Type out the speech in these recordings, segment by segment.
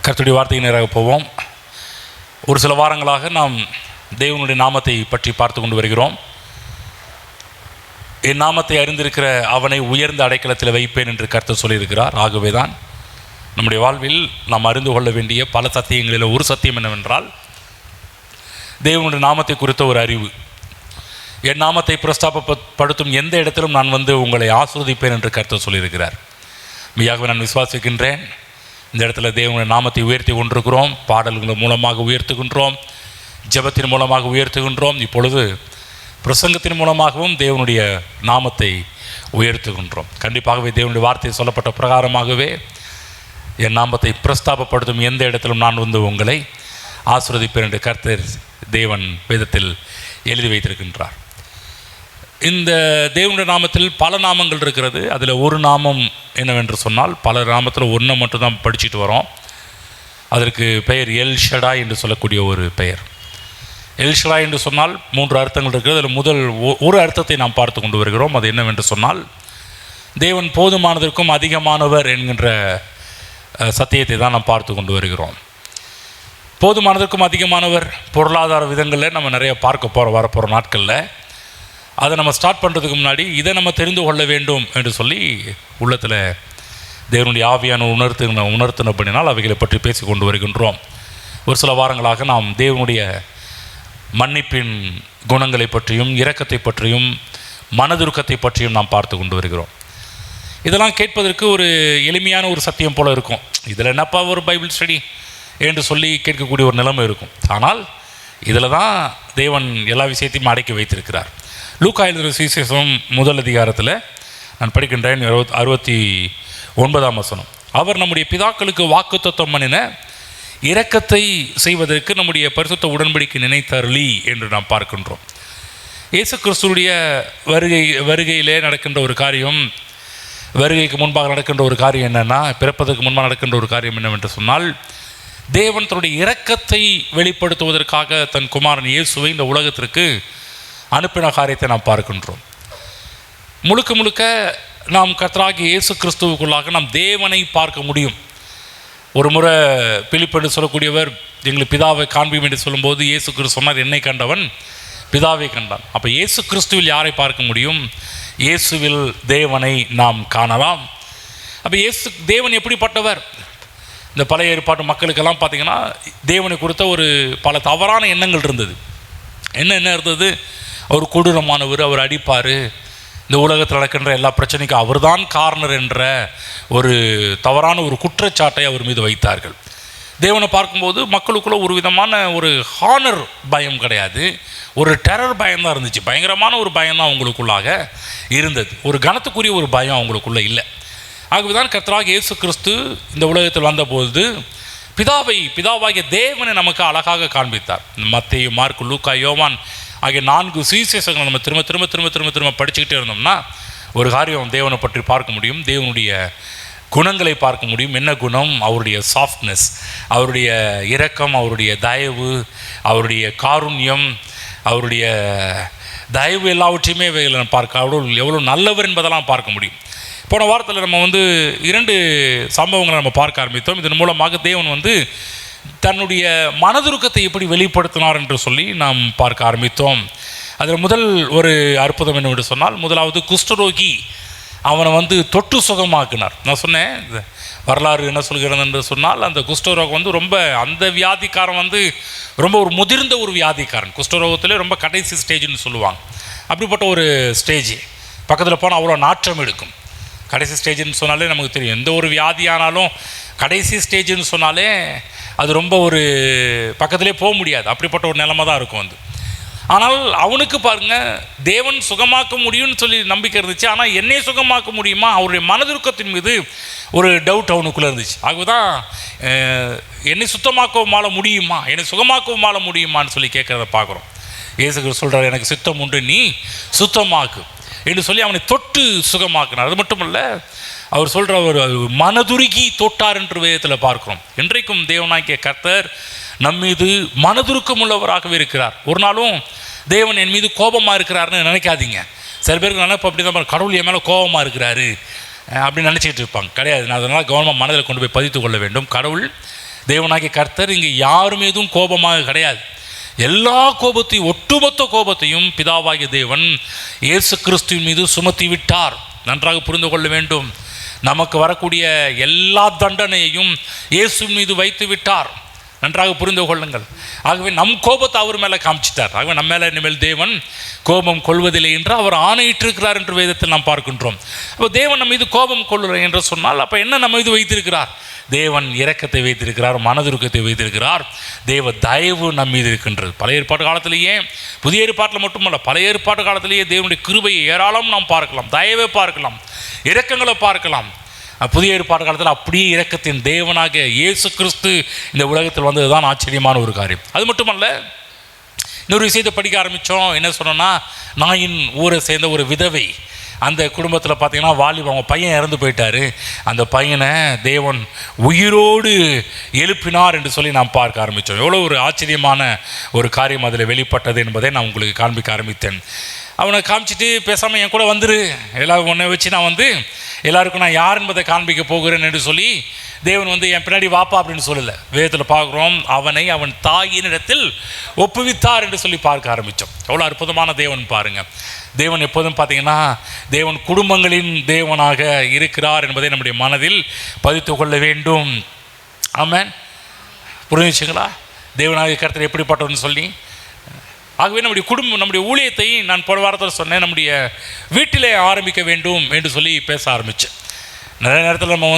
கர்த்தருடைய வார்த்தைக்கு நேராக போவோம். ஒரு சில வாரங்களாக நாம் தேவனுடைய நாமத்தை பற்றி பார்த்து கொண்டு வருகிறோம். என் நாமத்தை அறிந்திருக்கிற அவனை உயர்ந்த அடைக்கலத்தில் வைப்பேன் என்று கர்த்தர் சொல்லியிருக்கிறார். ஆகவே தான் நம்முடைய வாழ்வில் நாம் அறிந்து கொள்ள வேண்டிய பல சத்தியங்களில் ஒரு சத்தியம் என்னவென்றால், தேவனுடைய நாமத்தை குறித்த ஒரு அறிவு. என் நாமத்தை பிரஸ்தாபப்படுத்தும் எந்த இடத்திலும் நான் உங்களை ஆசீர்வதிப்பேன் என்று கர்த்தர் சொல்லியிருக்கிறார். மெய்யாகவே நான் விசுவாசிக்கின்றேன். இந்த இடத்துல தேவனுடைய நாமத்தை உயர்த்தி கொண்டிருக்கிறோம். பாடல்கள் மூலமாக உயர்த்துகின்றோம், ஜெபத்தின் மூலமாக உயர்த்துகின்றோம். இப்பொழுது பிரசங்கத்தின் மூலமாகவும் தேவனுடைய நாமத்தை உயர்த்துகின்றோம். கண்டிப்பாகவே தேவனுடைய வார்த்தை சொல்லப்பட்ட பிரகாரமாகவே என் நாமத்தை பிரஸ்தாபப்படுத்தும் எந்த இடத்திலும் நான் உங்களை ஆசீர்வதிப்பேன் என்று கர்த்தர் தேவன் வேதத்தில் எழுதி வைத்திருக்கின்றார். இந்த தேவனுடைய நாமத்தில் பல நாமங்கள் இருக்கிறது. அதில் ஒரு நாமம் என்னவென்று சொன்னால், பல நாமத்தில் ஒன்றை மட்டும்தான் படிச்சுட்டு வரோம். அதற்கு பெயர் எல் ஷடாய் என்று சொல்லக்கூடிய ஒரு பெயர். எல் ஷடாய் என்று சொன்னால் 3 அர்த்தங்கள் இருக்கிறது. அதில் முதல் ஒரு அர்த்தத்தை நாம் பார்த்து கொண்டு வருகிறோம். அது என்னவென்று சொன்னால், தேவன் போதுமானதற்கும் அதிகமானவர் என்கின்ற சத்தியத்தை தான் நாம் பார்த்து கொண்டு வருகிறோம். போதுமானதற்கும் அதிகமானவர் பொருளாதார விதங்களில் நம்ம நிறைய வரப்போகிற நாட்களில் அதை நம்ம ஸ்டார்ட் பண்ணுறதுக்கு முன்னாடி இதை நம்ம தெரிந்து கொள்ள வேண்டும் என்று சொல்லி உள்ளத்தில் தேவனுடைய ஆவியான உணர்த்தினபடினால் அவைகளை பற்றி பேசி கொண்டு வருகின்றோம். ஒரு சில வாரங்களாக நாம் தேவனுடைய மன்னிப்பின் குணங்களை பற்றியும் இரக்கத்தை பற்றியும் மனதுருக்கத்தை பற்றியும் நாம் பார்த்து கொண்டு வருகிறோம். இதெல்லாம் கேட்பதற்கு ஒரு எளிமையான ஒரு சத்தியம் போல் இருக்கும். இதில் என்னப்பா ஒரு பைபிள் ஸ்டடி என்று சொல்லி கேட்கக்கூடிய ஒரு நிலைமை இருக்கும். ஆனால் இதில் தான் தேவன் எல்லா விஷயத்தையும் அடக்கி வைத்திருக்கிறார். லூக்கா எழுதின சுவிசேஷம் 1 அதிகாரத்தில் நான் படிக்கின்றேன் 69ஆம் வசனம். அவர் நம்முடைய பிதாக்களுக்கு வாக்குத்தத்தம் பண்ணின இரக்கத்தை செய்வதற்கு நம்முடைய பரிசுத்த உடன்படிக்கை நினைத்தருளி என்று நாம் பார்க்கின்றோம். இயேசு கிறிஸ்துடைய வருகையிலே நடக்கின்ற ஒரு காரியம், வருகைக்கு முன்பாக நடக்கின்ற ஒரு காரியம் என்னென்னா, பிறப்பதற்கு முன்பாக நடக்கின்ற ஒரு காரியம் என்னவென்று சொன்னால், தேவன் தன்னுடைய இரக்கத்தை வெளிப்படுத்துவதற்காக தன் குமாரன் இயேசுவை இந்த உலகத்திற்கு அனுப்பின காரியத்தை நாம் பார்க்கின்றோம். முழுக்க நாம் கர்த்தராகிய இயேசு கிறிஸ்துவுக்குள்ளாக நாம் தேவனை பார்க்க முடியும். ஒரு முறை பிலிப்பு என்று சொல்லக்கூடியவர் எங்களுக்கு பிதாவை காண்பியும் என்று சொல்லும்போது இயேசு கிறிஸ்து சொன்னார், என்னை கண்டவன் பிதாவை கண்டான். அப்போ இயேசு கிறிஸ்துவில் யாரை பார்க்க முடியும்? இயேசுவில் தேவனை நாம் காணலாம். அப்போ தேவன் எப்படிப்பட்டவர்? இந்த பழைய ஏற்பாட்டு மக்களுக்கெல்லாம் பார்த்திங்கன்னா தேவனை குறித்த ஒரு பல தவறான எண்ணங்கள் இருந்தது. என்ன இருந்தது? அவர் கொடூரமானவர், அவர் அடிப்பார், இந்த உலகத்தில் நடக்கின்ற எல்லா பிரச்சனைக்கும் அவர் தான் காரணர் என்ற ஒரு தவறான ஒரு குற்றச்சாட்டை அவர் மீது வைத்தார்கள். தேவனை பார்க்கும்போது மக்களுக்குள்ளே ஒரு விதமான ஒரு ஹானர் பயம் கிடையாது, ஒரு டெரர் பயம்தான் இருந்துச்சு. பயங்கரமான ஒரு பயம்தான் அவங்களுக்குள்ளாக இருந்தது. ஒரு கனத்துக்குரிய ஒரு பயம் அவங்களுக்குள்ளே இல்லை. ஆகவே தான் கர்த்தராகிய இயேசு கிறிஸ்து இந்த உலகத்தில் வந்தபோது பிதாவாகிய தேவனை நமக்கு அழகாக காண்பித்தார். மத்தேயு, மார்க்கு, லூக்கா, யோவான் ஆகிய 4 சுவிசேஷங்களை நம்ம திரும்ப படிச்சுக்கிட்டே இருந்தோம்னா ஒரு காரியம் தேவனை பற்றி பார்க்க முடியும். தேவனுடைய குணங்களை பார்க்க முடியும். என்ன குணம்? அவருடைய சாஃப்ட்னஸ், அவருடைய இரக்கம், அவருடைய தயவு, அவருடைய காருண்யம், அவருடைய தயவு எல்லாவற்றையுமே பார்க்க எவ்வளோ நல்லவர் என்பதெல்லாம் பார்க்க முடியும். போன வாரத்தில் நம்ம 2 சம்பவங்களை நம்ம பார்க்க ஆரம்பித்தோம். இதன் மூலமாக தேவன் தன்னுடைய மனதுருக்கத்தை எப்படி வெளிப்படுத்தினார் என்று சொல்லி நாம் பார்க்க ஆரம்பித்தோம். அதில் முதல் ஒரு அற்புதம் என்னவென்று சொன்னால், முதலாவது குஷ்டரோகி அவனை தொட்டு சுகமாக்கினார். நான் சொன்னேன், வரலாறு என்ன சொல்கிறது என்று சொன்னால், அந்த குஷ்டரோகம் ரொம்ப அந்த வியாதிக்காரன் ரொம்ப ஒரு முதிர்ந்த ஒரு வியாதிக்காரன். குஷ்டரோகத்திலே ரொம்ப கடைசி ஸ்டேஜ்னு சொல்லுவாங்க. அப்படிப்பட்ட ஒரு ஸ்டேஜ் பக்கத்தில் போனால் அவ்வளோ நாற்றம் எடுக்கும். கடைசி ஸ்டேஜ்னு சொன்னாலே நமக்கு தெரியும், எந்த ஒரு வியாதியானாலும் கடைசி ஸ்டேஜ்னு சொன்னாலே அது ரொம்ப ஒரு பக்கத்திலே போக முடியாது. அப்படிப்பட்ட ஒரு நிலைமை தான் இருக்கும். ஆனால் அவனுக்கு பாருங்கள், தேவன் சுகமாக்க முடியும்னு சொல்லி நம்பிக்கை இருந்துச்சு. ஆனால் என்னை சுகமாக்க முடியுமா? அவருடைய மனதுருக்கத்தின் மீது ஒரு டவுட் அவனுக்குள்ளே இருந்துச்சு. ஆகதான் என்னை சுத்தமாக்கவுமால முடியுமா, என்னை சுகமாக்கவுமால முடியுமான்னு சொல்லி கேட்குறத பார்க்குறோம். இயேசு சொல்கிறார், எனக்கு சித்தம் உண்டு, நீ சுத்தமாக்கு என்று சொல்லி அவனை தொட்டு சுகமாக்கினார். அது மட்டும் இல்லை, அவர் சொல்கிற ஒரு மனதுருகி தொட்டார் என்று வேதத்தில் பார்க்கிறோம். இன்றைக்கும் தேவனாகிய கர்த்தர் நம்மீது மனதுருக்கம் உள்ளவராகவே இருக்கிறார். ஒரு நாளும் தேவன் என் மீது கோபமாக இருக்கிறாருன்னு நினைக்காதீங்க. சில பேருக்கு நினைப்பு அப்படி தான், கடவுள் என் மேலே கோபமாக இருக்கிறாரு அப்படின்னு நினச்சிக்கிட்டு இருப்பாங்க. கிடையாது. நான் அதனால் கவனமாக மனதில் கொண்டு போய் பதித்து கொள்ள வேண்டும். கடவுள் தேவனாகிய கர்த்தர் இங்கே யாரும் எதுவும் கோபமாக கிடையாது. எல்லா கோபத்தையும், ஒட்டுமொத்த கோபத்தையும் பிதாவாகிய தேவன் இயேசு கிறிஸ்துவின் மீது சுமத்தி விட்டார். நன்றாக புரிந்து கொள்ள வேண்டும். நமக்கு வரக்கூடிய எல்லா தண்டனையையும் இயேசுவின் மீது வைத்து விட்டார். நன்றாக புரிந்து கொள்ளுங்கள். ஆகவே நம் கோபத்தை அவர் மேலே காமிச்சிட்டார். ஆகவே நம்ம மேலே இனிமேல் தேவன் கோபம் கொள்வதில்லை என்று அவர் ஆணையிட்டிருக்கிறார் என்று வேதத்தில் நாம் பார்க்கின்றோம். அப்போ தேவன் நம்ம மீது கோபம் கொள்ளுகிறார் என்று சொன்னால் அப்போ என்ன நம்ம மீது வைத்திருக்கிறார்? தேவன் இரக்கத்தை வைத்திருக்கிறார், மனதுருக்கத்தை வைத்திருக்கிறார், தேவ தயவு நம் மீது இருக்கின்றது. பழைய ஏற்பாட்டு காலத்திலேயே, புதிய ஏற்பாட்டில் மட்டுமல்ல, பழைய ஏற்பாட்டு காலத்திலேயே தேவனுடைய கிருபையை ஏராளம் நாம் பார்க்கலாம், தயவை பார்க்கலாம், இரக்கங்களை பார்க்கலாம். புதிய ஏற்பாட்டு காலத்தில் அப்படியே இரக்கத்தின் தேவனாக இயேசு கிறிஸ்து இந்த உலகத்தில் வந்தது தான் ஆச்சரியமான ஒரு காரியம். அது மட்டுமல்ல, இன்னொரு விஷயத்தை படிக்க ஆரம்பித்தோம். என்ன சொன்னோன்னா, நாயின் ஊரை சேர்ந்த ஒரு விதவை, அந்த குடும்பத்தில் பார்த்திங்கன்னா அவங்க பையன் இறந்து போயிட்டார். அந்த பையனை தேவன் உயிரோடு எழுப்பினார் என்று சொல்லி நாம் பார்க்க ஆரம்பித்தோம். எவ்வளோ ஒரு ஆச்சரியமான ஒரு காரியம் அதில் வெளிப்பட்டது என்பதை நான் உங்களுக்கு காண்பிக்க ஆரம்பித்தேன். அவனை காமிச்சிட்டு பேசாமல் என் கூட வந்துரு, எல்லாரும் ஒன்றை வச்சு நான் எல்லாருக்கும் நான் யார் என்பதை காண்பிக்க போகிறேன் என்று சொல்லி தேவன் என் பின்னாடி வாப்பா அப்படின்னு சொல்லலை. வேதத்தில் பார்க்குறோம், அவனை அவன் தாயினிடத்தில் ஒப்புவித்தார் என்று சொல்லி பார்க்க ஆரம்பித்தோம். எவ்வளோ அற்புதமான தேவன் பாருங்கள். தேவன் எப்போதும் பார்த்தீங்கன்னா தேவன் குடும்பங்களின் தேவனாக இருக்கிறார் என்பதை நம்முடைய மனதில் பதித்து கொள்ள வேண்டும். ஆமென். புரிஞ்சுங்களா? தேவனாக கர்த்தர் எப்படிப்பட்டவன்னு சொல்லி. ஆகவே நம்முடைய குடும்பம், நம்முடைய ஊழியத்தை நான் போன வாரத்தில் சொன்னேன், நம்முடைய வீட்டிலே ஆரம்பிக்க வேண்டும் என்று சொல்லி பேச ஆரம்பித்தேன். நிறைய நேரத்தில் நம்ம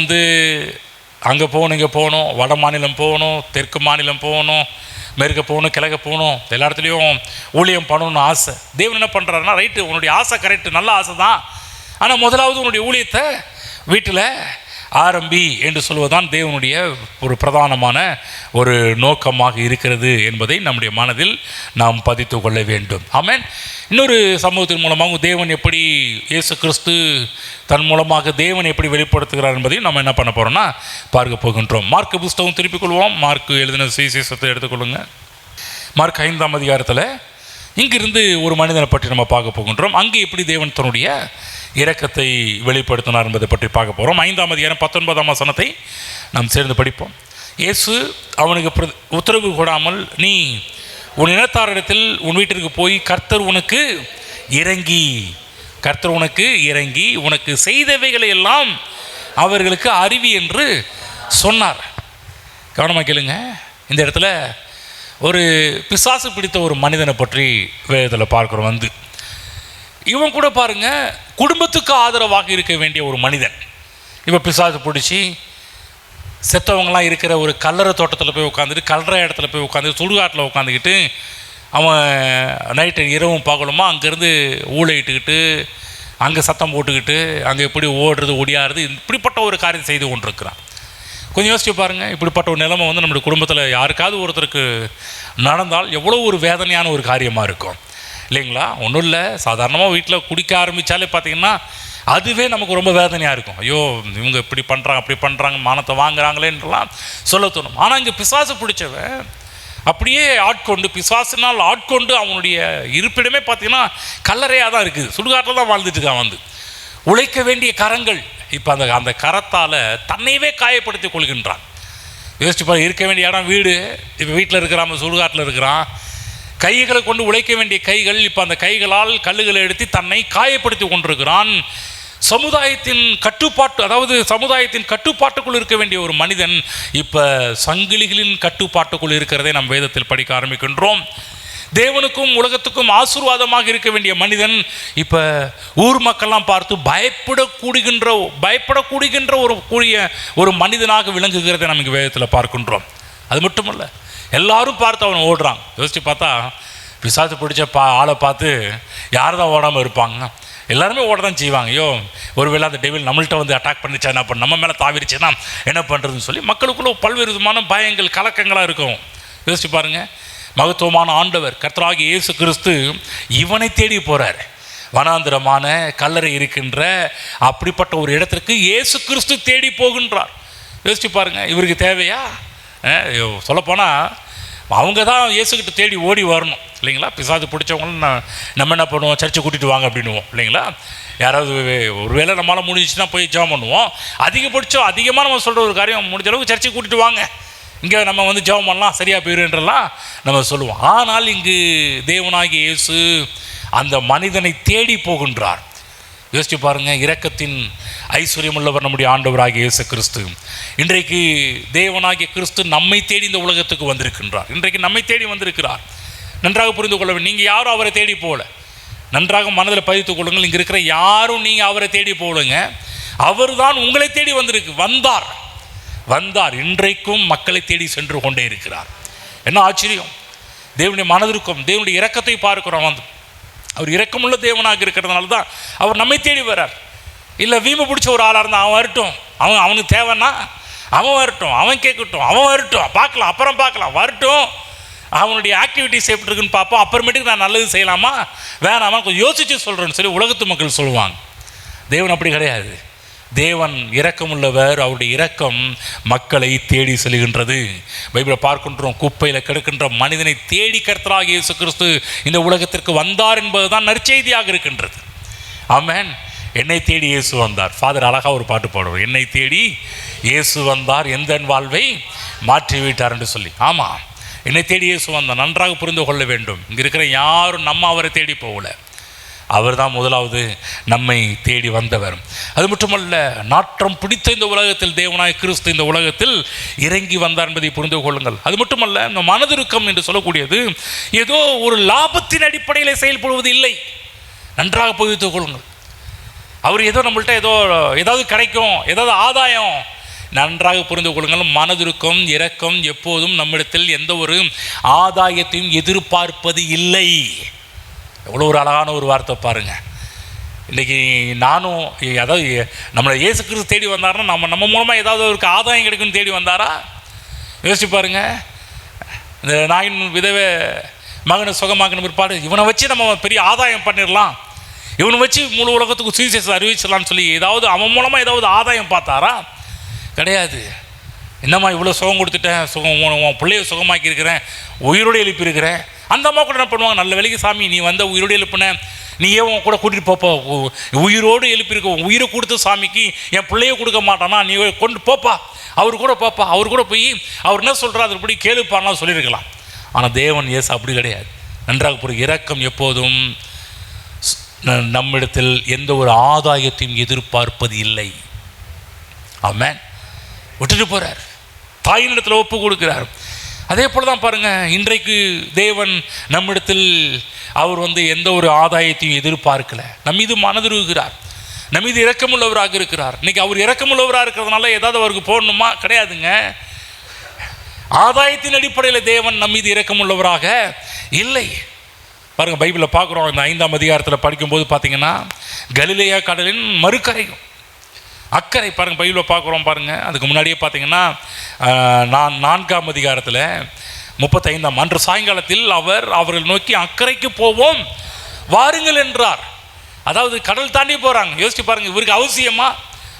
அங்கே போகணும், இங்கே போகணும், வட மாநிலம் போகணும், தெற்கு மாநிலம் போகணும், மேற்க போகணும், கிழக்க போகணும், எல்லா இடத்துலையும் ஊழியம் பண்ணணும்னு ஆசை. தேவன் என்ன பண்ணுறாருன்னா, ரைட்டு, உன்னுடைய ஆசை கரெக்டு, நல்ல ஆசை தான், ஆனால் முதலாவது உன்னுடைய ஊழியத்தை வீட்டில் ஆரம்பி என்று சொல்வதுதான் தேவனுடைய ஒரு பிரதானமான ஒரு நோக்கமாக இருக்கிறது என்பதை நம்முடைய மனதில் நாம் பதித்து கொள்ள வேண்டும். ஆமென். இன்னொரு சம்பவத்தின் மூலமாக தேவன் எப்படி, இயேசு கிறிஸ்து தன் மூலமாக தேவன் எப்படி வெளிப்படுத்துகிறார் என்பதையும் நம்ம என்ன பண்ண போகிறோம்னா பார்க்க போகின்றோம். மார்க் புஸ்தகம் திருப்பிக் கொள்வோம். மார்க் எழுதின சுவிசேஷத்தை எடுத்துக்கொள்ளுங்க. மார்க் 5ஆம் அதிகாரத்தில் இங்கிருந்து ஒரு மனிதனை பற்றி நம்ம பார்க்க போகின்றோம். அங்கே எப்படி தேவன் தன்னுடைய இரக்கத்தை வெளிப்படுத்தினார் என்பதை பற்றி பார்க்க போகிறோம். 5ஆம் அதிகாரம் 19ஆம் வசனத்தை நாம் சேர்ந்து படிப்போம். இயேசு அவனுக்கு உத்தரவு கொடாமல், நீ உன் இனத்தாரிடத்தில் உன் வீட்டிற்கு போய் கர்த்தர் உனக்கு இறங்கி உனக்கு செய்தவைகளை எல்லாம் அவர்களுக்கு அறிவி என்று சொன்னார். கவனமாக கேளுங்க. இந்த இடத்துல ஒரு பிசாசு பிடித்த ஒரு மனிதனை பற்றி வேதத்தில் பார்க்குறோம். இவன் கூட பாருங்க, குடும்பத்துக்கு ஆதரவாக இருக்க வேண்டிய ஒரு மனிதன். இப்போ பிசாசு பிடிச்சி செத்தவங்களாம் இருக்கிற ஒரு கல்லறை தோட்டத்தில் போய் உட்காந்துட்டு, கல்லறை இடத்துல போய் உட்காந்து, சுடுகாட்டில் உட்காந்துக்கிட்டு அவன் நைட்டு இரவும் பகலுமா அங்கேருந்து ஊழையிட்டுக்கிட்டு, அங்கே சத்தம் போட்டுக்கிட்டு, அங்கே எப்படி ஓடுறது ஒடியாடுறது, இப்படிப்பட்ட ஒரு காரியம் செய்து கொண்டிருக்கிறான். கொஞ்சம் யோசிச்சு பாருங்கள். இப்படிப்பட்ட ஒரு நிலைமை நம்முடைய குடும்பத்தில் யாருக்காவது ஒருத்தருக்கு நடந்தால் எவ்வளோ ஒரு வேதனையான ஒரு காரியமாக இருக்கும் இல்லைங்களா? ஒன்றும் இல்லை, சாதாரணமாக வீட்டில் குடிக்க ஆரம்பித்தாலே பார்த்திங்கன்னா அதுவே நமக்கு ரொம்ப வேதனையாக இருக்கும். ஐயோ, இவங்க இப்படி பண்ணுறாங்க, அப்படி பண்ணுறாங்க, மானத்தை வாங்குறாங்களேன்றலாம் சொல்ல தோணும். ஆனால் இங்கே பிசாசு பிடிச்சவன் அப்படியே பிசாசினால் ஆட்கொண்டு அவனுடைய இருப்பிடமே பார்த்திங்கன்னா கல்லறையாக தான் இருக்குது. சுடுகாட்டில் தான் வாழ்ந்துட்டு இருக்கான். உழைக்க வேண்டிய கரங்கள் இப்போ அந்த கரத்தால் தன்னையவே காயப்படுத்தி கொள்கின்றான். யோசிச்சு பாரு, இருக்க வேண்டிய இடம் வீடு, இப்போ வீட்டில் இருக்கிறான், சுடுகாட்டில் இருக்கிறான். கைகளை கொண்டு உழைக்க வேண்டிய கைகள் இப்போ அந்த கைகளால் கல்லுகளை எடுத்து தன்னை காயப்படுத்தி கொண்டிருக்கிறான். சமுதாயத்தின் கட்டுப்பாட்டுக்குள் இருக்க வேண்டிய ஒரு மனிதன் இப்போ சங்கிலிகளின் கட்டுப்பாட்டுக்குள் இருக்கிறதை நம் வேதத்தில் படிக்க ஆரம்பிக்கின்றோம். தேவனுக்கும் உலகத்துக்கும் ஆசீர்வாதமாக இருக்க வேண்டிய மனிதன் இப்போ ஊர் மக்கள்லாம் பார்த்து பயப்படக்கூடுகின்ற ஒரு மனிதனாக விளங்குகிறதை நமக்கு வேதத்தில் பார்க்கின்றோம். அது மட்டுமல்ல, எல்லாரும் பார்த்து அவனை ஓடுறான். யோசித்து பார்த்தா பிசாசு பிடிச்ச ஆளை பார்த்து யார் தான் ஓடாமல் இருப்பாங்க? எல்லாருமே ஓட தான் செய்வாங்க. ஐயோ, ஒருவேளை அந்த டெவில் நம்மள்கிட்ட அட்டாக் பண்ணிச்சா என்ன பண்ண, நம்ம மேலே தாவிருச்சுன்னா என்ன பண்ணுறதுன்னு சொல்லி மக்களுக்குள்ள பல்வேறு விதமான பயங்கள், கலக்கங்களாக இருக்கும். யோசிச்சு பாருங்கள். மகத்துவமான ஆண்டவர் கர்த்தராகிய இயேசு கிறிஸ்து இவனை தேடி போகிறார். வனாந்திரமான கல்லறை இருக்கின்ற அப்படிப்பட்ட ஒரு இடத்திற்கு இயேசு கிறிஸ்து தேடி போகின்றார். யோசிச்சு பாருங்கள். இவருக்கு தேவையா? சொல்லப்போனால் அவங்க தான் இயேசுக்கிட்ட தேடி ஓடி வரணும் இல்லைங்களா? பிசாசு பிடிச்சவங்களும் நம்ம என்ன பண்ணுவோம், சர்ச்சை கூட்டிகிட்டு வாங்க அப்படின்னுவோம் இல்லைங்களா? யாராவது ஒரு வேளை நம்மளால் முடிஞ்சிச்சுன்னா போய் ஜெபம் பண்ணுவோம். அதிகமாக நம்ம சொல்கிற ஒரு காரியம், முடிஞ்ச அளவுக்கு சர்ச்சை கூட்டிகிட்டு வாங்க இங்கே நம்ம வந்து ஜெபம் பண்ணலாம் சரியாக போயிடுன்றலாம் நம்ம சொல்லுவோம். ஆனால் இங்கு தேவனாகிய இயேசு அந்த மனிதனை தேடி போகின்றார். யோசிச்சு பாருங்கள், இரக்கத்தின் ஐஸ்வர்யம் உள்ளவர் நம்முடைய ஆண்டவராகிய இயேசு கிறிஸ்து. இன்றைக்கு தேவனாகிய கிறிஸ்து நம்மை தேடி இந்த உலகத்துக்கு வந்திருக்கின்றார். இன்றைக்கு நம்மை தேடி வந்திருக்கிறார். நன்றாக புரிந்து கொள்ள வேண்டும். நீங்கள் யாரும் அவரை தேடி போகல. நன்றாக மனதில் பதித்துக் கொள்ளுங்கள். இங்கே இருக்கிற யாரும் நீங்கள் அவரை தேடி போகலுங்க. அவர் தான் உங்களை தேடி வந்தார். இன்றைக்கும் மக்களை தேடி சென்று கொண்டே இருக்கிறார். என்ன ஆச்சரியம்! தேவனுடைய மனதிற்கும் தேவனுடைய இரக்கத்தை பார்க்கிறோம். அவர் இரக்கமுள்ள தேவனாக இருக்கிறதுனால தான் அவர் நம்மை தேடி வர்றார். இல்லை வீம்பு பிடிச்ச ஒரு ஆளாக இருந்தால் அவன் வரட்டும், அவனுக்கு தேவைன்னா அவன் வரட்டும், அவன் கேட்கட்டும், அவன் வரட்டும், பார்க்கலாம், அப்புறம் பார்க்கலாம், வரட்டும், அவனுடைய ஆக்டிவிட்டிஸ் எப்படி இருக்குன்னு பார்ப்போம், அப்புறமேட்டுக்கு நான் நல்லது செய்யலாமா வேணாமா கொஞ்சம் யோசித்து சொல்கிறேன்னு சொல்லி உலகத்து மக்கள் சொல்லுவாங்க. தேவன் அப்படி கிடையாது. தேவன் இரக்கமுள்ளவர். அவருடைய இரக்கம் மக்களை தேடி செல்கின்றது. பைபிளை பார்க்கின்றோம், குப்பையில் கிடக்கின்ற மனிதனை தேடி கர்த்தராகிய இயேசு கிறிஸ்து இந்த உலகத்திற்கு வந்தார் என்பதுதான் நற்செய்தியாக இருக்கின்றது. ஆமென். என்னை தேடி இயேசு வந்தார். ஃபாதர் அழகாக ஒரு பாட்டு பாடுவார், என்னை தேடி இயேசு வந்தார், எந்த வாழ்வை மாற்றிவிட்டார் என்று சொல்லி. ஆமாம், என்னை தேடி இயேசு வந்தார். நன்றாக புரிந்து கொள்ள வேண்டும். இங்கே இருக்கிற யாரும் நம்ம அவரை தேடி போகல. அவர் தான் முதலாவது நம்மை தேடி வந்தவர். அது மட்டுமல்ல, நாற்றம் பிடித்த இந்த உலகத்தில் தேவனாய் கிறிஸ்து இந்த உலகத்தில் இறங்கி வந்தார் என்பதை புரிந்து கொள்ளுங்கள். அது மட்டுமல்ல, இந்த மனதிருக்கம் என்று சொல்லக்கூடியது ஏதோ ஒரு லாபத்தின் அடிப்படையில் செயல்படுவது இல்லை. நன்றாக புரிந்து கொள்ளுங்கள். அவர் ஏதோ நம்மள்கிட்ட ஏதாவது கிடைக்கும், ஏதாவது ஆதாயம். நன்றாக புரிந்து கொள்ளுங்கள். மனதிருக்கம், இரக்கம் எப்போதும் நம்மிடத்தில் எந்த ஒரு ஆதாயத்தையும் எதிர்பார்ப்பது இல்லை. எவ்வளோ ஒரு அழகான ஒரு வார்த்தை பாருங்கள். இன்றைக்கி நானும் அதாவது நம்மளை இயேசு கிறிஸ்து தேடி வந்தாருன்னா நம்ம மூலமாக ஏதாவது ஒரு ஆதாயம் கிடைக்குன்னு தேடி வந்தாரா? யோசிச்சு பாருங்கள். இந்த நாயின் விதவை மகனை சுகமாக்கின பிற்பாடு இவனை வச்சு நம்ம பெரிய ஆதாயம் பண்ணிடலாம், இவனை வச்சு முழு உலகத்துக்கு சுவிசேஷத்தை அறிவிச்சிடலான்னு சொல்லி ஏதாவது அவன் மூலமாக ஏதாவது ஆதாயம் பார்த்தாரா? கிடையாது. என்னம்மா இவ்வளோ சுகம் கொடுத்துட்டேன், உன் பிள்ளைய சுகமாக்கியிருக்கிறேன், உயிரோடு எழுப்பியிருக்கிறேன். அந்த அம்மா கூட என்ன பண்ணுவாங்க, நல்ல வேலைக்கு சாமி நீ வந்த உயிரோடு எழுப்புன, நீ ஏன் உன் கூட கூட்டிகிட்டு போப்பா, உயிரோடு எழுப்பியிருக்க, உயிரை கொடுத்து சாமிக்கு என் பிள்ளைய கொடுக்க மாட்டானா, நீ கொண்டு போப்பா, அவர் கூட போப்பா, அவர் கூட போய் அவர் என்ன சொல்கிறார் அதுபடி கேளுப்பான்னா சொல்லியிருக்கலாம். ஆனால் தேவன் இயேசு அப்படி கிடையாது. நன்றாக புரியும். இரக்கம் எப்போதும் நம்மிடத்தில் எந்த ஒரு ஆதாயத்தையும் எதிர்பார்ப்பது இல்லை. ஆமென். விட்டுட்டு போகிறார், தாயினிடத்தில் ஒப்பு கொடுக்கிறார். அதே போல் தான் பாருங்கள், இன்றைக்கு தேவன் நம்மிடத்தில் அவர் எந்த ஒரு ஆதாயத்தையும் எதிர்பார்க்கலை. நம் மீது மனதுருகிறார், நம் மீது இரக்கமுள்ளவராக இருக்கிறார். இன்றைக்கி அவர் இரக்கமுள்ளவராக இருக்கிறதுனால ஏதாவது அவருக்கு போடணுமா? கிடையாதுங்க. ஆதாயத்தின் அடிப்படையில் தேவன் நம் மீது இரக்கமுள்ளவராக இல்லை. பாருங்கள், பைபிளில் பார்க்குறோம். இந்த 5ஆம் அதிகாரத்தில் படிக்கும்போது பார்த்தீங்கன்னா கலிலேயா கடலின் மறுக்கரையும் அக்கறை பாருங்கள், பைபிளில் பார்க்குறோம் பாருங்கள். அதுக்கு முன்னாடியே பார்த்தீங்கன்னா 4ஆம் அதிகாரத்தில் 35 அன்று சாயங்காலத்தில் அவர்கள் நோக்கி அக்கறைக்கு போவோம் வாருங்கள் என்றார். அதாவது கடல் தாண்டி போகிறாங்க. யோசிச்சு பாருங்கள், இவருக்கு அவசியமா?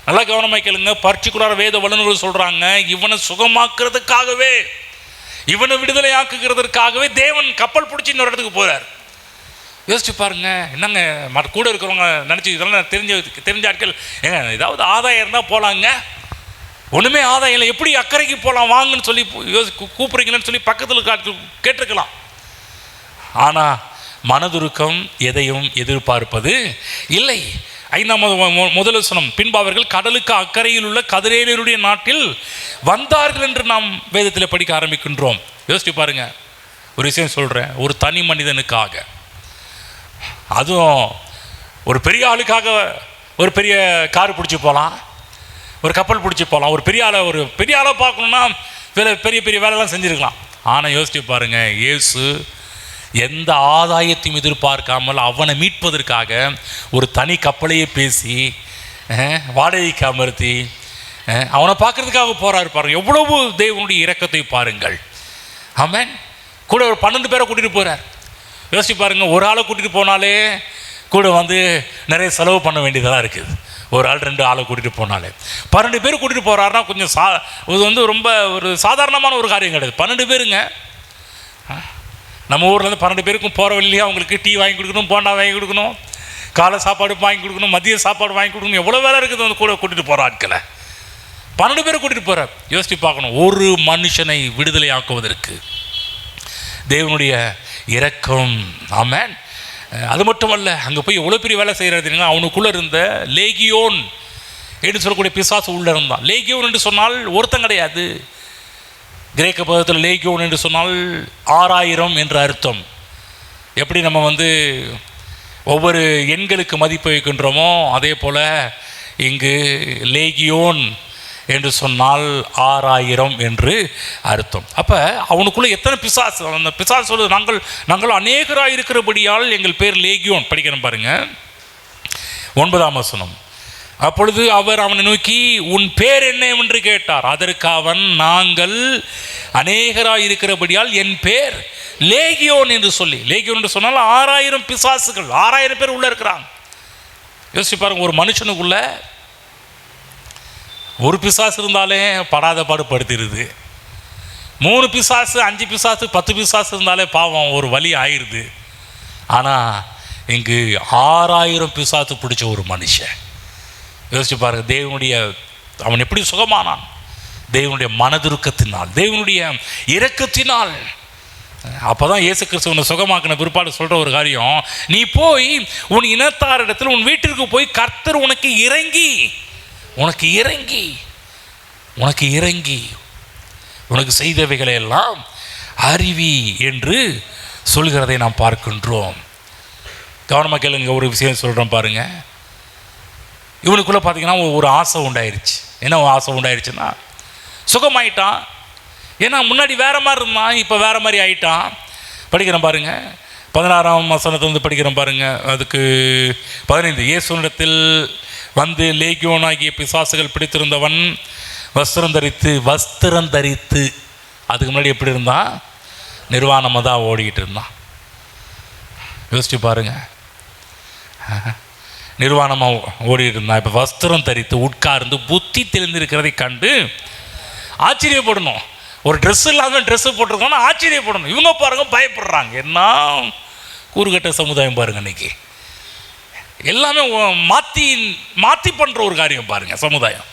நல்லா கவனமாக கேளுங்க. பர்டிகுலர் வேத வல்லுநர்கள் சொல்கிறாங்க, இவனை சுகமாக்குறதுக்காகவே, இவனை விடுதலை ஆக்குகிறதுக்காகவே தேவன் கப்பல் பிடிச்சி இன்னொரு இடத்துக்கு போகிறார். யோசிச்சு பாருங்க. என்னங்க கூட இருக்கிறவங்க நினச்சி இதெல்லாம் தெரிஞ்ச ஆட்கள் ஏதாவது ஆதாயம் இருந்தால் போகலாங்க, ஒன்றுமே ஆதாயம் இல்லை, எப்படி அக்கறைக்கு போகலாம் வாங்கன்னு சொல்லி கூப்பிட்றீங்களேன்னு சொல்லி பக்கத்தில் கேட்டிருக்கலாம். ஆனால் மனதுருக்கம் எதையும் எதிர்பார்ப்பது இல்லை. 5ஆம் முதல் வசனம், பின்பு அவர்கள் கடலுக்கு அக்கறையில் உள்ள கதிரேலருடைய நாட்டில் வந்தார்கள் என்று நாம் வேதத்தில் படிக்க ஆரம்பிக்கின்றோம். யோசிச்சு பாருங்க. ஒரு விஷயம் சொல்கிறேன், ஒரு தனி மனிதனுக்காக, அதுவும் ஒரு பெரிய ஆளுக்காக ஒரு பெரிய கார் பிடிச்சி போகலாம், ஒரு கப்பல் பிடிச்சி போகலாம், ஒரு பெரிய ஆளை பார்க்கணுன்னா பெரிய பெரிய வேலைலாம் செஞ்சுருக்கலாம். ஆனால் யோசிச்சு பாருங்கள், இயேசு எந்த ஆதாயத்தையும் எதிர்பார்க்காமல் அவனை மீட்பதற்காக ஒரு தனி கப்பலையே பேசி வாடகைக்கு அமர்த்தி அவனை பார்க்கறதுக்காக போகிறாரு. பாருங்கள், எவ்வளவு தேவனுடைய இரக்கத்தை பாருங்கள். ஆமென். கூட ஒரு 12 பேரை கூட்டிகிட்டு போகிறார். யோசிச்சு பாருங்கள், ஒரு ஆளை கூட்டிகிட்டு போனாலே கூட நிறைய செலவு பண்ண வேண்டியதெல்லாம் இருக்குது. ஒரு ஆள் 2 ஆளை கூட்டிகிட்டு போனாலே 12 பேர் கூட்டிகிட்டு போகிறாருன்னா கொஞ்சம் இது ரொம்ப ஒரு சாதாரணமான ஒரு காரியம் கிடையாது. 12 பேருங்க. நம்ம ஊரில் 12 பேருக்கும் போகிற வழியிலேயே அவங்களுக்கு டீ வாங்கி கொடுக்கணும், போண்டா வாங்கி கொடுக்கணும், காலை சாப்பாடு வாங்கி கொடுக்கணும், மதிய சாப்பாடு வாங்கி கொடுக்கணும், எவ்வளோ வேலை இருக்குது கூட கூட்டிகிட்டு போகிற ஆட்களை. 12 பேரை கூட்டிகிட்டு போகிறார். யோசித்து பார்க்கணும், ஒரு மனுஷனை விடுதலை ஆக்குவதற்கு தேவனுடைய இரக்கம். ஆமென். அது மட்டுமல்ல, அங்கே போய் எவ்வளோ பெரிய வேலை செய்கிறது. அவனுக்குள்ளே இருந்த லேகியோன் என்று சொல்லக்கூடிய பிசாசு உள்ளே இருந்தான். லேகியோன் என்று சொன்னால் ஒருத்தன் கிடையாது. கிரேக்க பதத்தில் லேகியோன் என்று சொன்னால் 6000 என்ற அர்த்தம். எப்படி நம்ம ஒவ்வொரு எண்களுக்கு மதிப்பு வைக்கின்றோமோ அதே போல் இங்கு லேகியோன் என்று சொன்னால் 6000 என்று அர்த்தம். அப்போ அவனுக்குள்ளே எத்தனை பிசாசு, அந்த பிசாசு சொல்லுது, நாங்கள் அநேகராக இருக்கிறபடியால் எங்கள் பேர் லேகியோன். படிக்கிறோம் பாருங்கள், 9ஆம் வசனம். அப்பொழுது அவர் அவனை நோக்கி உன் பேர் என்ன என்று கேட்டார். அதற்கு அவன், நாங்கள் அநேகராக இருக்கிறபடியால் என் பேர் லேகியோன் என்று சொல்லி. லேகியோன் என்று சொன்னால் 6000 பிசாசுகள், 6000 பேர் உள்ளே இருக்கிறாங்க. யோசிச்சு பாருங்க, ஒரு மனுஷனுக்குள்ள ஒரு பிசாசு இருந்தாலே படாத பாடு படுத்திடுது. 3 பிசாசு 5 பிசாசு 10 பிசாசு இருந்தாலே பாவம் ஒரு வலி ஆயிடுது. ஆனால் இங்கு 6000 பிசாசு பிடிச்ச ஒரு மனுஷன். யோசிச்சு பாருங்க, தேவனுடைய அவன் எப்படி சுகமானான்? தேவனுடைய மனதுருக்கத்தினால், தேவனுடைய இரக்கத்தினால். அப்போ தான் இயேசு கிறிஸ்துவனை சுகமாக்கின பிற்பாடு சொல்கிற ஒரு காரியம், நீ போய் உன் இனத்தாரிடத்தில் உன் வீட்டிற்கு போய் கர்த்தர் உனக்கு இறங்கி உனக்கு செய்தவைகளை எல்லாம் அறிவி என்று சொல்கிறதை நாம் பார்க்கின்றோம். கவனமாக கேளுங்க, ஒரு விஷயம் சொல்கிறேன் பாருங்க. இவனுக்குள்ளே பார்த்தீங்கன்னா ஒரு ஆசை உண்டாயிருச்சு. என்ன ஆசை உண்டாயிருச்சுன்னா, சுகமாயிட்டான். ஏன்னா முன்னாடி வேறு மாதிரி இருந்தான், இப்போ வேறு மாதிரி ஆயிட்டான். படிக்கிறேன் பாருங்கள், 16ஆம் வசனத்திலிருந்து படிக்கிறேன் பாருங்கள். அதுக்கு 15. இயேசுவினிடத்தில் வந்து லேகியோனாகிய பிசாசுகள் பிடித்திருந்தவன் வஸ்திரம் தரித்து அதுக்கு முன்னாடி எப்படி இருந்தான்? நிர்வாணமாக தான் ஓடிக்கிட்டு இருந்தான். யோசிச்சு பாருங்க, நிர்வாணமாக ஓடிட்டு இருந்தான். இப்போ வஸ்திரம் தரித்து உட்கார்ந்து புத்தி தெரிந்திருக்கிறதை கண்டு ஆச்சரியப்படணும். ஒரு ட்ரெஸ் இல்லாமல் ட்ரெஸ்ஸு போட்டிருக்கோன்னா ஆச்சரியப்படணும். இவங்க பாருங்க பயப்படுறாங்க. என்ன கூறுகட்ட சமுதாயம் பாருங்க, இன்னைக்கு எல்லாமே மாற்றி பண்ணுற ஒரு காரியம் பாருங்க சமுதாயம்.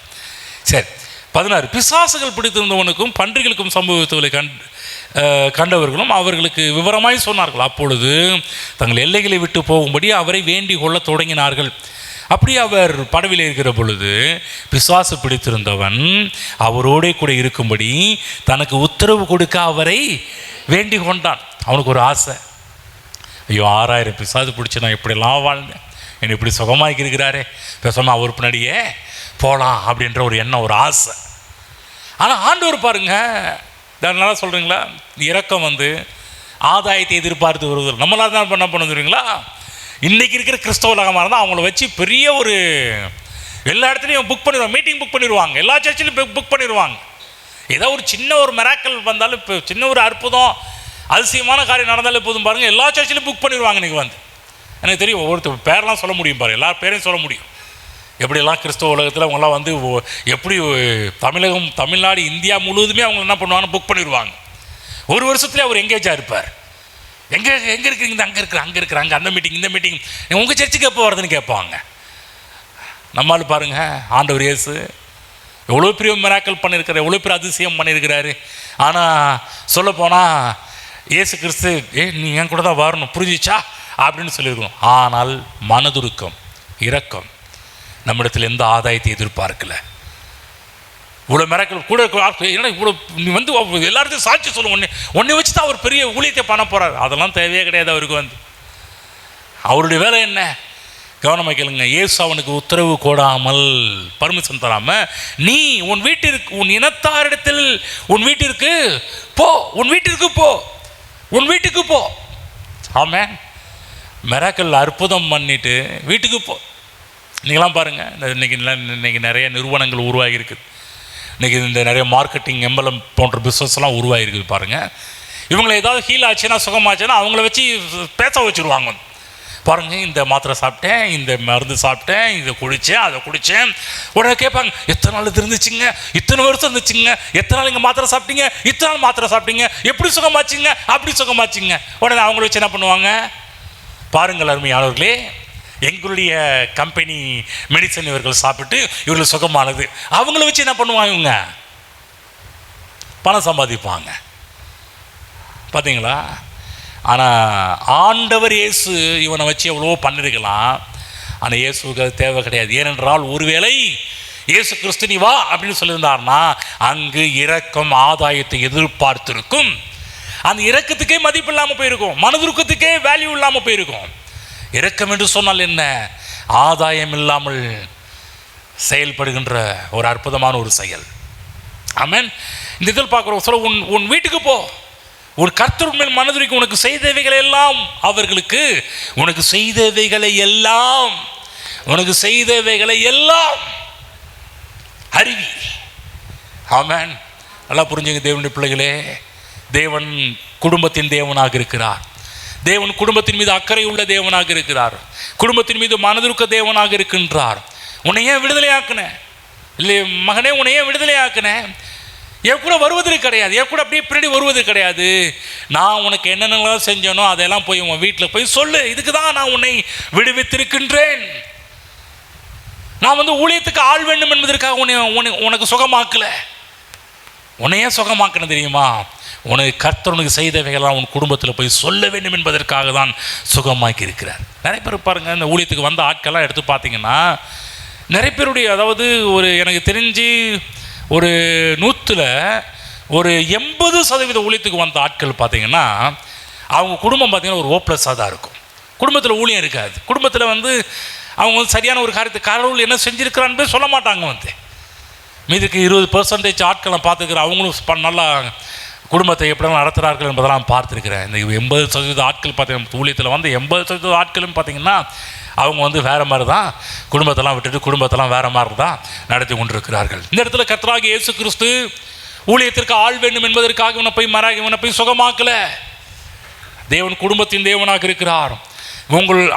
சரி, 16. பிசாசுகள் பிடித்திருந்தவனுக்கும் பன்றிகளுக்கும் சம்பவித்தவர்களை கண்டவர்களும் அவர்களுக்கு விவரமாய் சொன்னார்கள். அப்பொழுது தங்கள் எல்லைகளை விட்டு போகும்படி அவரை வேண்டிக் கொள்ள தொடங்கினார்கள். அப்படி அவர் படவில் இருக்கிற பொழுது பிசாசு பிடித்திருந்தவன் அவரோட கூட இருக்கும்படி தனக்கு உத்தரவு கொடுக்க அவரை வேண்டிக் கொண்டான். அவனுக்கு ஒரு ஆசை, ஐயோ 6000 பிசாசு பிடிச்சி நான் இப்படிலாம் வாழ்ந்தேன், என்னை இப்படி சுகமாக்கி இருக்கிறாரே, பேசாமல் அவர் பின்னாடியே போகலாம் அப்படின்ற ஒரு எண்ணம், ஒரு ஆசை. ஆனால் ஆண்டவர் பாருங்க, நல்லா சொல்கிறீங்களா, இரக்கம் ஆதாயத்தை எதிர்பார்த்து வருவது. நம்மளால தான் என்ன பண்ண தெரியுங்களா, இன்றைக்கி இருக்கிற கிறிஸ்தவ உலகமாக இருந்தால் அவங்கள வச்சு பெரிய ஒரு எல்லா இடத்துலையும் புக் பண்ணிடுவாங்க, மீட்டிங் புக் பண்ணிடுவாங்க, எல்லா சர்ச்சிலையும் புக் பண்ணிடுவாங்க. ஏதோ ஒரு சின்ன ஒரு மிராக்கல் வந்தாலும், இப்போ சின்ன ஒரு அற்புதம் அதிசயமான காரியம் நடந்தாலும் போதும் பாருங்கள், எல்லா சர்ச்சிலையும் புக் பண்ணிடுவாங்க. இன்றைக்கி எனக்கு தெரியும், ஒவ்வொருத்தர் பேரெலாம் சொல்ல முடியும் பாருங்கள், எல்லா பேரையும் சொல்ல முடியும். எப்படியெல்லாம் கிறிஸ்தவ உலகத்தில் அவங்களாம் எப்படி தமிழ்நாடு இந்தியா முழுவதுமே அவங்க என்ன பண்ணுவாங்க, புக் பண்ணிடுவாங்க. ஒரு வருஷத்துலேயே அவர் எங்கேஜாக இருப்பார். எங்கே இருக்கிறீங்க, அங்கே இருக்கிறாங்க, அந்த மீட்டிங் இந்த மீட்டிங், உங்கள் சர்ச்சுக்கு எப்போ வருதுன்னு கேட்பாங்க. நம்மளால் பாருங்கள், ஆண்டவர் இயேசு எவ்வளோ பெரிய மிராக்கல் பண்ணியிருக்கிறார், எவ்வளோ பெரிய அதிசயம் பண்ணியிருக்கிறாரு. ஆனால் சொல்லப்போனால் இயேசு கிறிஸ்து நீ என் கூட தான் வரணும், புரிஞ்சிச்சா அப்படின்னு சொல்லியிருக்கணும். ஆனால் மனதுருக்கம், இரக்கம், நம்மிடத்தில் எந்த ஆதாயத்தை எதிர்பார்க்கல. இவ்வளோ மிராக்கல் கூட ஏன்னா இவ்வளோ நீ எல்லாத்தையும் சாட்சி சொல்லுவோம், ஒன்றை வச்சு தான் அவர் பெரிய ஊழியத்தை பண்ண போகிறார். அதெல்லாம் தேவையே கிடையாது அவருக்கு. அவருடைய வேலை என்ன? கவனமாக கேளுங்க. இயேசு அவனுக்கு உத்தரவு போடாமல், பர்மிஷன் தராமல், நீ உன் வீட்டிற்கு, உன் இனத்தாரிடத்தில் உன் வீட்டிற்கு போ, உன் வீட்டுக்கு போ. ஆமாம், மிராக்கல் அற்புதம் பண்ணிட்டு வீட்டுக்கு போ. நீங்களாம் பாருங்கள், இன்றைக்கி நிறைய நிறுவனங்கள் உருவாகி இருக்குது. இன்றைக்கி இந்த நிறைய மார்க்கெட்டிங் எம்பலம் போன்ற பிஸ்னஸ்லாம் உருவாகிருக்குது பாருங்கள். இவங்களை ஏதாவது ஹீல் ஆச்சுன்னா, சுகமாச்சுன்னா அவங்கள வச்சு பேச வச்சுருவாங்க. பாருங்கள், இந்த மாத்திரை சாப்பிட்டேன், இந்த மருந்து சாப்பிட்டேன், இதை குடித்தேன், அதை குடித்தேன். உடனே கேட்பாங்க, எத்தனை நாள் இது இருந்துச்சுங்க, இத்தனை வருஷம் இருந்துச்சுங்க, எத்தனை நாள் இங்கே மாத்திரை சாப்பிட்டீங்க, இத்தனை நாள் மாத்திரை சாப்பிட்டீங்க, எப்படி சுகமாச்சுங்க, அப்படி சுகமாச்சுங்க. உடனே அவங்கள வச்சு என்ன பண்ணுவாங்க பாருங்கள் அருமையானவர்களே, எங்களுடைய கம்பெனி மெடிசன் இவர்கள் சாப்பிட்டு இவர்கள் சுகமானது. அவங்கள வச்சு என்ன பண்ணுவாங்க? இவங்க பணம் சம்பாதிப்பாங்க. பார்த்தீங்களா? ஆனால் ஆண்டவர் இயேசு இவனை வச்சு எவ்வளோ பண்ணிருக்கலாம். ஆனால் இயேசுக்கு அது தேவை கிடையாது. ஏனென்றால் ஒருவேளை இயேசு கிறிஸ்து நீ வா அப்படின்னு சொல்லியிருந்தார்னா அங்கு இரக்கம் ஆதாயத்தை எதிர்பார்த்திருக்கும். அந்த இரக்கத்துக்கே மதிப்பு இல்லாமல் போயிருக்கும், மனதுருக்கத்துக்கே வேல்யூ இல்லாமல் போயிருக்கும். இரக்கம் என்று சொன்னால் என்ன? ஆதாயம் இல்லாமல் செயல்படுகின்ற ஒரு அற்புதமான ஒரு செயல். ஆமென். இந்த இதில் பார்க்குறோம். சொல்ல உன் வீட்டுக்கு போ, ஒரு கர்த்தர் மேல் மனதுரைக்கு உனக்கு செய்தவைகளை எல்லாம் அவர்களுக்கு உனக்கு செய்தவைகளை எல்லாம் உனக்கு செய்தவைகளை எல்லாம் அறிவி. ஆமென். நல்லா புரிஞ்சுங்க தேவனுடைய பிள்ளைகளே. தேவன் குடும்பத்தின் தேவனாக இருக்கிறார். தேவன் குடும்பத்தின் மீது அக்கறை உள்ள தேவனாக இருக்கிறார். குடும்பத்தின் மீது மனதிருக்க தேவனாக இருக்கின்றார். உன்னை ஏன் விடுதலை ஆக்குன? இல்லை மகனே, உன்னை ஏன் விடுதலை ஆக்குன? என் கூட வருவது கிடையாது, என் கூட அப்படியே பின்னாடி வருவது கிடையாது. நான் உனக்கு என்னென்னலாம் செஞ்சனோ அதெல்லாம் போய் உன் வீட்டில் போய் சொல்லு. இதுக்கு தான் நான் உன்னை விடுவித்திருக்கின்றேன். நான் ஊழியத்துக்கு ஆள் வேண்டும் என்பதற்காக உனக்கு சுகமாக்கல. உன்னையே சுகமாக்கணும் தெரியுமா? உனக்கு கர்த்தர் உனக்கு செய்தவைகள்லாம் உன் குடும்பத்தில் போய் சொல்ல வேண்டும் என்பதற்காக தான் சுகமாக்கி இருக்கிறார். நிறைய பேர் பாருங்கள், இந்த ஊழியத்துக்கு வந்த ஆட்கள்லாம் எடுத்து பார்த்தீங்கன்னா நிறைய பேருடைய, அதாவது ஒரு எனக்கு தெரிஞ்சு ஒரு 100ல் ஒரு 80% ஊழியத்துக்கு வந்த ஆட்கள் பார்த்தீங்கன்னா அவங்க குடும்பம் பார்த்தீங்கன்னா ஒரு ஓப்ளஸாக தான் இருக்கும். குடும்பத்தில் ஊழியம் இருக்காது. குடும்பத்தில் அவங்க சரியான ஒரு காரியத்தை கடவுள் என்ன செஞ்சுருக்கிறான்னு சொல்ல மாட்டாங்க. மீதுக்கு 20% ஆட்களை பார்த்துக்கிற அவங்களும் நல்லா குடும்பத்தை எப்படிலாம் நடத்துகிறார்கள் என்பதெல்லாம் பார்த்துருக்கிறேன். இந்த 80% ஆட்கள் பார்த்தீங்கன்னா ஊழியத்தில் 80% ஆட்களும் பார்த்தீங்கன்னா அவங்க வேறு மாதிரி தான் குடும்பத்தெல்லாம் விட்டுட்டு குடும்பத்தெல்லாம் வேறு மாதிரி தான் நடத்தி கொண்டிருக்கிறார்கள். இந்த இடத்துல கர்த்தராகிய இயேசு கிறிஸ்து ஊழியத்திற்கு ஆள் வேண்டும் என்பதற்காக இவனை போய் சுகமாக்கல. தேவன் குடும்பத்தின் தேவனாக இருக்கிறார்.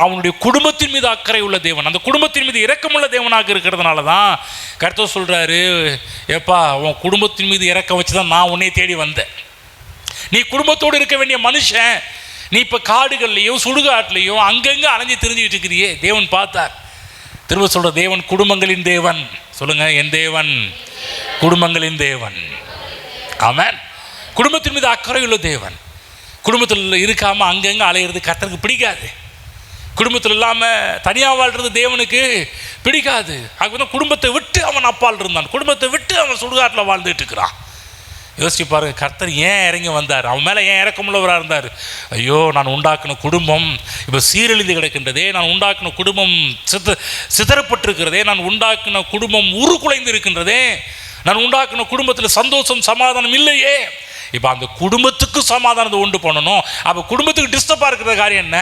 அவனுடைய குடும்பத்தின் மீது அக்கறை உள்ள தேவன், அந்த குடும்பத்தின் மீது இரக்கமுள்ள தேவனாக இருக்கிறதுனால தான் கர்த்தர் சொல்கிறாரு, ஏப்பா உன் குடும்பத்தின் மீது இரக்கம் வச்சு தான் நான் உன்னை தேடி வந்தேன். நீ குடும்பத்தோடு இருக்க வேண்டிய மனுஷன், நீ இப்போ காடுகள்லையும் சுடுகாட்டிலையும் அங்கங்கே அலைஞ்சி தெரிஞ்சுக்கிட்டு இருக்கிறியே. தேவன் பார்த்தார். திரும்ப சொல்கிற, தேவன் குடும்பங்களின் தேவன். சொல்லுங்கள், என் தேவன் குடும்பங்களின் தேவன். ஆமென். குடும்பத்தின் மீது அக்கறை உள்ள தேவன். குடும்பத்தில் இருக்காமல் அங்கங்கே அலையிறது கர்த்தருக்கு பிடிக்காது. குடும்பத்தில் இல்லாமல் தனியாக வாழ்கிறது தேவனுக்கு பிடிக்காது. ஆக குடும்பத்தை விட்டு அவன் அப்பால் இருந்தான். குடும்பத்தை விட்டு அவன் சுடுகாட்டில் வாழ்ந்துட்டு இருக்கிறான். யோசிச்சு பாருங்க, கர்த்தர் ஏன் இறங்கி வந்தார்? அவன் மேலே ஏன் இறக்கமுள்ளவராக இருந்தார்? ஐயோ, நான் உண்டாக்கின குடும்பம் இப்போ சீரழிந்து கிடக்கின்றதே, நான் உண்டாக்கின குடும்பம் சிதறப்பட்டிருக்கிறதே, நான் உண்டாக்கின குடும்பம் உருக்குலைந்து இருக்கின்றதே, நான் உண்டாக்கின குடும்பத்தில் சந்தோஷம் சமாதானம் இல்லையே. இப்போ அந்த குடும்பத்துக்கு சமாதானத்தை உண்டு பண்ணணும். அப்போ குடும்பத்துக்கு டிஸ்டர்பாக இருக்கிற காரியம் என்ன?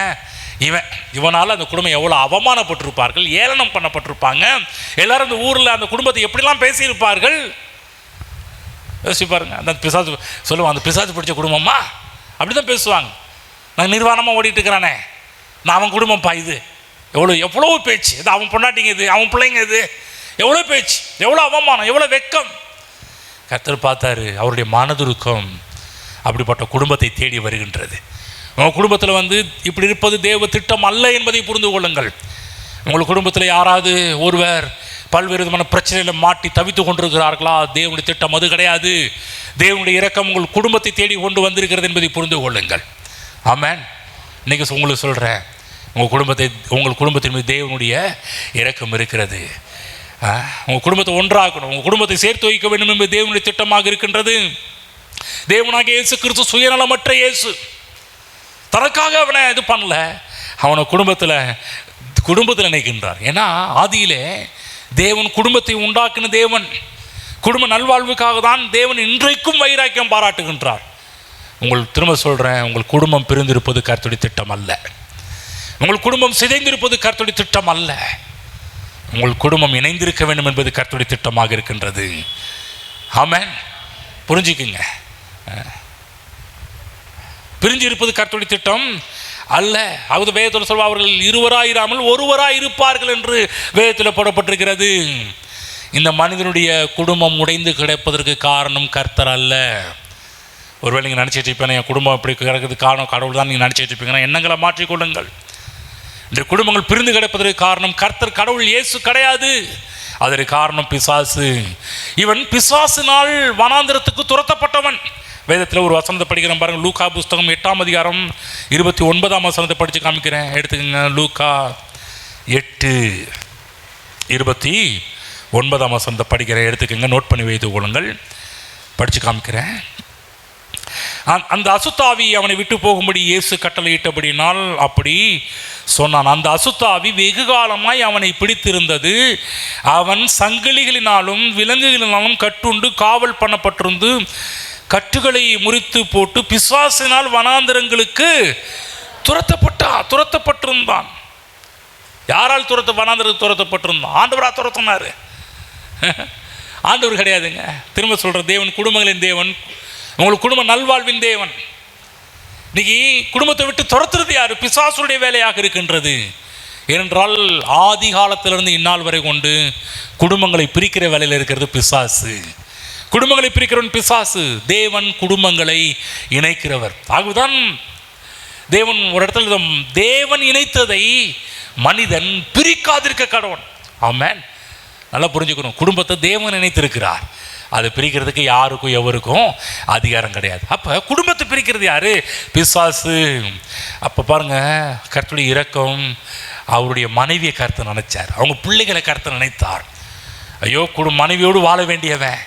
இவனால் அந்த குடும்பம் எவ்வளோ அவமானப்பட்டிருப்பார்கள், ஏளனம் பண்ணப்பட்டிருப்பாங்க. எல்லாரும் அந்த ஊரில் அந்த குடும்பத்தை எப்படிலாம் பேசியிருப்பார்கள் யோசிச்சு பாருங்க. அந்த பிசாசு சொல்லுவான், அந்த பிசாசு பிடிச்ச குடும்பமா அப்படி தான் பேசுவாங்க. நான் நிர்வாணமாக ஓடிட்டு இருக்கிறானே, நான் அவன் குடும்பம்ப்பா. இது எவ்வளோ பேச்சு, இது அவன் பொண்டாட்டிங்க, இது அவன் பிள்ளைங்க, இது எவ்வளோ பேச்சு, எவ்வளோ அவமானம், எவ்வளோ வெக்கம். கர்த்தர் பார்த்தாரு, அவருடைய மனதுருக்கம் அப்படிப்பட்ட குடும்பத்தை தேடி வருகின்றது. உங்கள் குடும்பத்தில் இப்படி இருப்பது தேவ திட்டம் அல்ல என்பதை புரிந்து கொள்ளுங்கள். உங்கள் குடும்பத்தில் யாராவது ஒருவர் பல்வேறு விதமான பிரச்சனையில் மாட்டி தவித்து கொண்டிருக்கிறார்களா? தேவனுடைய திட்டம் அது கிடையாது. தேவனுடைய இரக்கம் உங்கள் குடும்பத்தை தேடி கொண்டு வந்திருக்கிறது என்பதை புரிந்து கொள்ளுங்கள். ஆமென். இன்றைக்கி உங்களுக்கு சொல்கிறேன், உங்கள் குடும்பத்தின் மீது தேவனுடைய இரக்கம் இருக்கிறது. உங்கள் குடும்பத்தை ஒன்றாக்கணும், உங்கள் குடும்பத்தை சேர்த்து வைக்க வேண்டும் என்பது தேவனுடைய திட்டமாக இருக்கின்றது. தேவனாகிய இயேசு கிறிஸ்து சுயநலமற்ற இயேசு. தனக்காக அவனை இது பண்ணல, அவனை குடும்பத்தில் நினைக்கின்றார். ஏன்னா ஆதியிலே தேவன் குடும்பத்தை உண்டாக்கின தேவன். குடும்ப நல்வாழ்வுக்காக தான் தேவன் இன்றைக்கும் வைராக்கியம் பாராட்டுகின்றார். திரும்ப சொல்கிறேன், உங்கள் குடும்பம் பிரிந்திருப்பது கர்த்தருடைய திட்டம் அல்ல. உங்கள் குடும்பம் சிதைந்திருப்பது கர்த்தருடைய திட்டம் அல்ல. உங்கள் குடும்பம் இணைந்திருக்க வேண்டும் என்பது கர்த்தருடைய திட்டமாக இருக்கின்றது. ஆமென். புரிஞ்சுக்குங்க, பிரிஞ்சு இருப்பது கர்த்தருடைய திட்டம் அல்ல. அது வேதத்தில் சொல்வா, அவர்கள் இருவராயிராமல் ஒருவராய் இருப்பார்கள் என்று வேதத்தில் போடப்பட்டிருக்கிறது. இந்த மனிதனுடைய குடும்பம் உடைந்து கிடப்பதற்கு காரணம் கர்த்தர் அல்ல. ஒருவேளை நீங்கள் நினச்சிட்டு இருப்பேன், என் குடும்பம் இப்படி கிடக்கிறது காரணம் கடவுள் தான் நீங்கள் நினச்சிட்டு இருப்பீங்கன்னா எண்ணங்களை மாற்றிக்கொள்ளுங்கள். இந்த குடும்பங்கள் பிரிந்து கிடப்பதற்கு காரணம் கர்த்தர் கடவுள் இயேசு கிடையாது. அதற்கு காரணம் பிசாசு. இவன் பிசாசினால் வனாந்திரத்துக்கு துரத்தப்பட்டவன். வேதத்தில் ஒரு வசனத்தை படிக்கிறேன் பாருங்கள். லூக்கா புஸ்தகம் 8ஆம் அதிகாரம் 29ஆம் வசனத்தை படித்து காமிக்கிறேன். எடுத்துக்கங்க. லூக்கா 8:29ஆம் வசனத்தை படிக்கிறேன். எடுத்துக்கங்க, நோட் பண்ணி வைத்துக் கொள்ளுங்கள். படித்து காமிக்கிறேன். அந்த அசுத்தாவி அவனை விட்டு போகும்படி இயேசு கட்டளையிட்டபடினால் அப்படி சொன்னான். அந்த அசுத்தாவி வெகு காலமாய் அவனை பிடித்திருந்தது. அவன் சங்கிலிகளினாலும் விலங்குகளினாலும் கட்டுண்டு காவல் பண்ணப்பட்டிருந்து கட்டுகளை முறித்து போட்டு பிசாசினால் வனாந்திரங்களுக்கு துரத்தப்பட்டிருந்தான். யாரால் வனாந்திரத்துக்கு துரத்தப்பட்டிருந்தான்? ஆண்டவரா துரத்தினாரு? ஆண்டவர் கிடையாதுங்க. திரும்ப சொல்ற, தேவன் குடும்பங்களின் தேவன், உங்களுக்கு குடும்ப நல்வாழ்வின் தேவன். இன்னைக்கு குடும்பத்தை விட்டு துரத்துறது யாரு? பிசாசுடைய வேலையாக இருக்கின்றது. ஏனென்றால் ஆதி காலத்திலிருந்து இந்நாள் வரை கொண்டு குடும்பங்களை பிரிக்கிற வேலையில் இருக்கிறது பிசாசு. குடும்பங்களை பிரிக்கிறவன் பிசாசு. தேவன் குடும்பங்களை இணைக்கிறவர். ஆகவேதான் தேவன் ஒரு இடத்துல தேவன் இணைத்ததை மனிதன் பிரிக்காதிருக்க கடவன். ஆமென். நல்லா புரிஞ்சுக்கணும். குடும்பத்தை தேவன் இணைத்திருக்கிறார். அதை பிரிக்கிறதுக்கு யாருக்கும் எவருக்கும் அதிகாரம் கிடையாது. அப்போ குடும்பத்தை பிரிக்கிறது யாரு? பிசாசு. அப்போ பாருங்க, கர்த்தருடைய இரக்கம், அவருடைய மனைவியை கர்த்தர் நினைச்சார், அவங்க பிள்ளைகளை கர்த்தர் நினைத்தார். ஐயோ, மனைவியோடு வாழ வேண்டியவன்,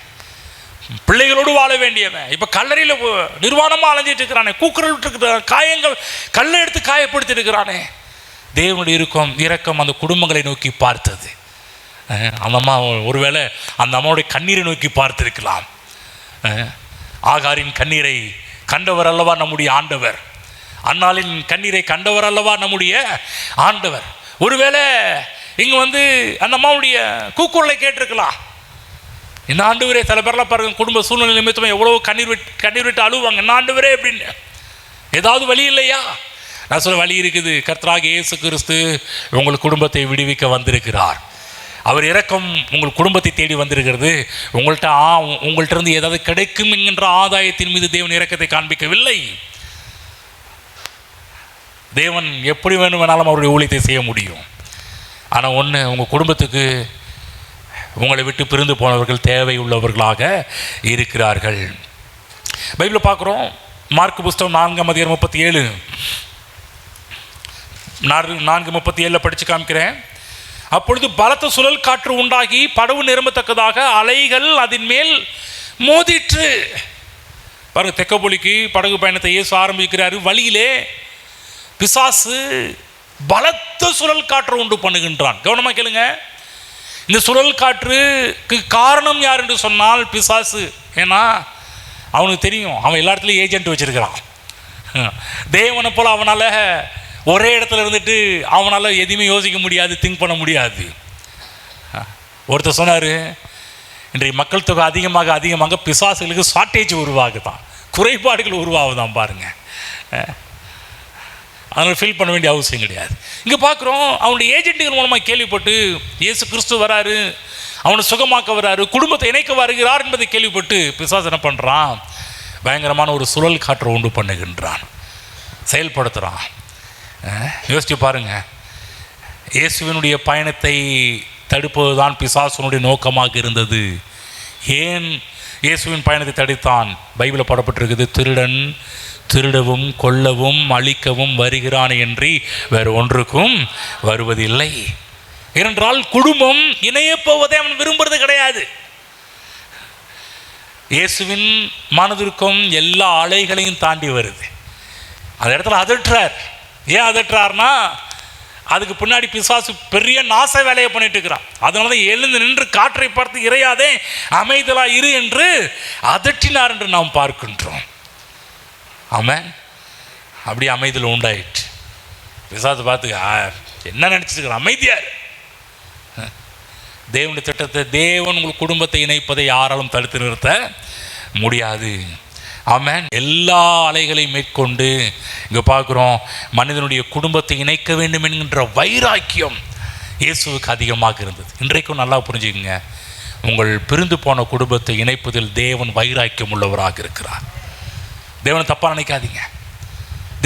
பிள்ளைகளோடு வாழ வேண்டியவன் இப்போ கல்லறையில் நிர்வாணமாக அலைஞ்சிட்டு இருக்கிறானே, கூக்குரல் விட்டுருக்கிறான், காயங்கள் கல்லை எடுத்து காயப்படுத்தி இருக்கிறானே. தேவனுடைய இரக்கம் அந்த குடும்பங்களை நோக்கி பார்த்தது. அந்த அம்மா ஒருவேளை அந்த அம்மாவுடைய கண்ணீரை நோக்கி பார்த்திருக்கலாம். ஆகாரின் கண்ணீரை கண்டவர் அல்லவா நம்முடைய ஆண்டவர். அன்னாளின் கண்ணீரை கண்டவர் அல்லவா நம்முடைய ஆண்டவர். ஒருவேளை இங்கே அந்த அம்மாவுடைய கூக்குரலை கேட்டிருக்கலாம். என்ன ஆண்டவரே, சில பேர்லாம் பாருங்க, குடும்ப சூழ்நிலை நிமித்தமாக எவ்வளோ கண்ணீர் விட்டு அழுவாங்க. என்ன ஆண்டவரே அப்படின்னு. ஏதாவது வழி இல்லையா? நான் சொல்ல, வழி இருக்குது. கர்த்தராகிய இயேசு கிறிஸ்து உங்கள் குடும்பத்தை விடுவிக்க வந்திருக்கிறார். அவர் இரக்கம் உங்கள் குடும்பத்தை தேடி வந்திருக்கிறது. உங்கள்கிட்ட இருந்து ஏதாவது கிடைக்கும் என்கின்ற ஆதாயத்தின் மீது தேவன் இரக்கத்தை காண்பிக்கவில்லை. தேவன் எப்படி வேணுமானாலும் அவருடைய ஊழியத்தை செய்ய முடியும். ஆனால் ஒன்று, உங்கள் குடும்பத்துக்கு உங்களை விட்டு பிரிந்து போனவர்கள் தேவை உள்ளவர்களாக இருக்கிறார்கள். பைபிளில் பார்க்குறோம். மார்க் புஸ்தகம் 4ஆம் அதிகாரம் 37 4:37 படித்து காமிக்கிறேன். அப்பொழுது பலத்த சுழல் காற்று உண்டாகி படவு நிரம்பத்தக்கதாக அலைகள் அதன் மேல் மோதிற்று. பாருங்க, தெக்கப்பொலிக்கு படகு பயணத்தை இயேசு ஆரம்பிக்கிறாரு. வழியிலே பிசாசு பலத்த சுழல் காற்று உண்டு பண்ணுகின்றான். கவனமாக கேளுங்க. இந்த சுழல் காற்றுக்கு காரணம் யார் என்று சொன்னால் பிசாசு. ஏன்னா அவனுக்கு தெரியும், அவன் எல்லா இடத்துலையும் ஏஜென்ட் வச்சிருக்கிறான். தேவனை போல் அவனால் ஒரே இடத்துல இருந்துட்டு அவனால் எதுவுமே யோசிக்க முடியாது, திங்க் பண்ண முடியாது. ஒருத்தர் சொன்னார், இன்றைய மக்கள் தொகை அதிகமாக பிசாசுகளுக்கு ஷார்ட்டேஜ் உருவாகுதான், குறைபாடுகள் உருவாகுதான். பாருங்கள், அதனால் ஃபீல் பண்ண வேண்டிய அவசியம் கிடையாது. இங்கே பார்க்குறோம், அவனுடைய ஏஜென்ட்டுகள் மூலமாக கேள்விப்பட்டு இயேசு கிறிஸ்து வராரு, அவனை சுகமாக்க வராரு, குடும்பத்தை இணைக்க வருகிறார் என்பதை கேள்விப்பட்டு பிசாசு என்ன பண்ணுறான்? பயங்கரமான ஒரு சுழல் காற்றை உண்டு பண்ணுகின்றான், செயல்படுத்துகிறான். யோசிச்சு பாருங்க, இயேசுவினுடைய பயணத்தை தடுப்பது தான் பிசாசுனுடைய நோக்கமாக இருந்தது. ஏன் இயேசுவின் பயணத்தை தடுத்தான்? பைபிளில் போடப்பட்டிருக்குது, திருடன் திருடவும் கொல்லவும் அழிக்கவும் வருகிறான் என்று வேறு ஒன்றுக்கும் வருவதில்லை. ஏனென்றால் குடும்பம் இணையப்போவதை அவன் விரும்புறது கிடையாது. இயேசுவின் மனதிற்கும் எல்லா அலைகளையும் தாண்டி வருது. அந்த இடத்துல அதட்டுறார். ஏன் அதட்டுறார்னா, அதுக்கு பின்னாடி பிசாசு பெரிய நாச வேலையை பண்ணிட்டு இருக்கிறான். அதனால தான் எழுந்து நின்று காற்றை பார்த்து இறையாதே அமைதலா இரு என்று அதட்டினார் என்று நாம் பார்க்கின்றோம். ஆமாம், அப்படி அமைதல் உண்டாயிற்று. பிசாசு பார்த்து என்ன நினச்சிட்டு அமைதியார். தேவனுடைய திட்டத்தை, தேவன் உங்கள் குடும்பத்தை இணைப்பதை யாராலும் தடுத்து நிறுத்த முடியாது. ஆமென். எல்லா அலைகளையும் மேற்கொண்டு இங்கே பார்க்குறோம், மனிதனுடைய குடும்பத்தை இணைக்க வேண்டும் என்கின்ற வைராக்கியம் இயேசுவுக்கு அதிகமாக இருந்தது. இன்றைக்கும் நல்லா புரிஞ்சுக்கங்க, உங்கள் பிரிந்து போன குடும்பத்தை இணைப்பதில் தேவன் வைராக்கியம் உள்ளவராக இருக்கிறார். தேவனை தப்பாக நினைக்காதீங்க.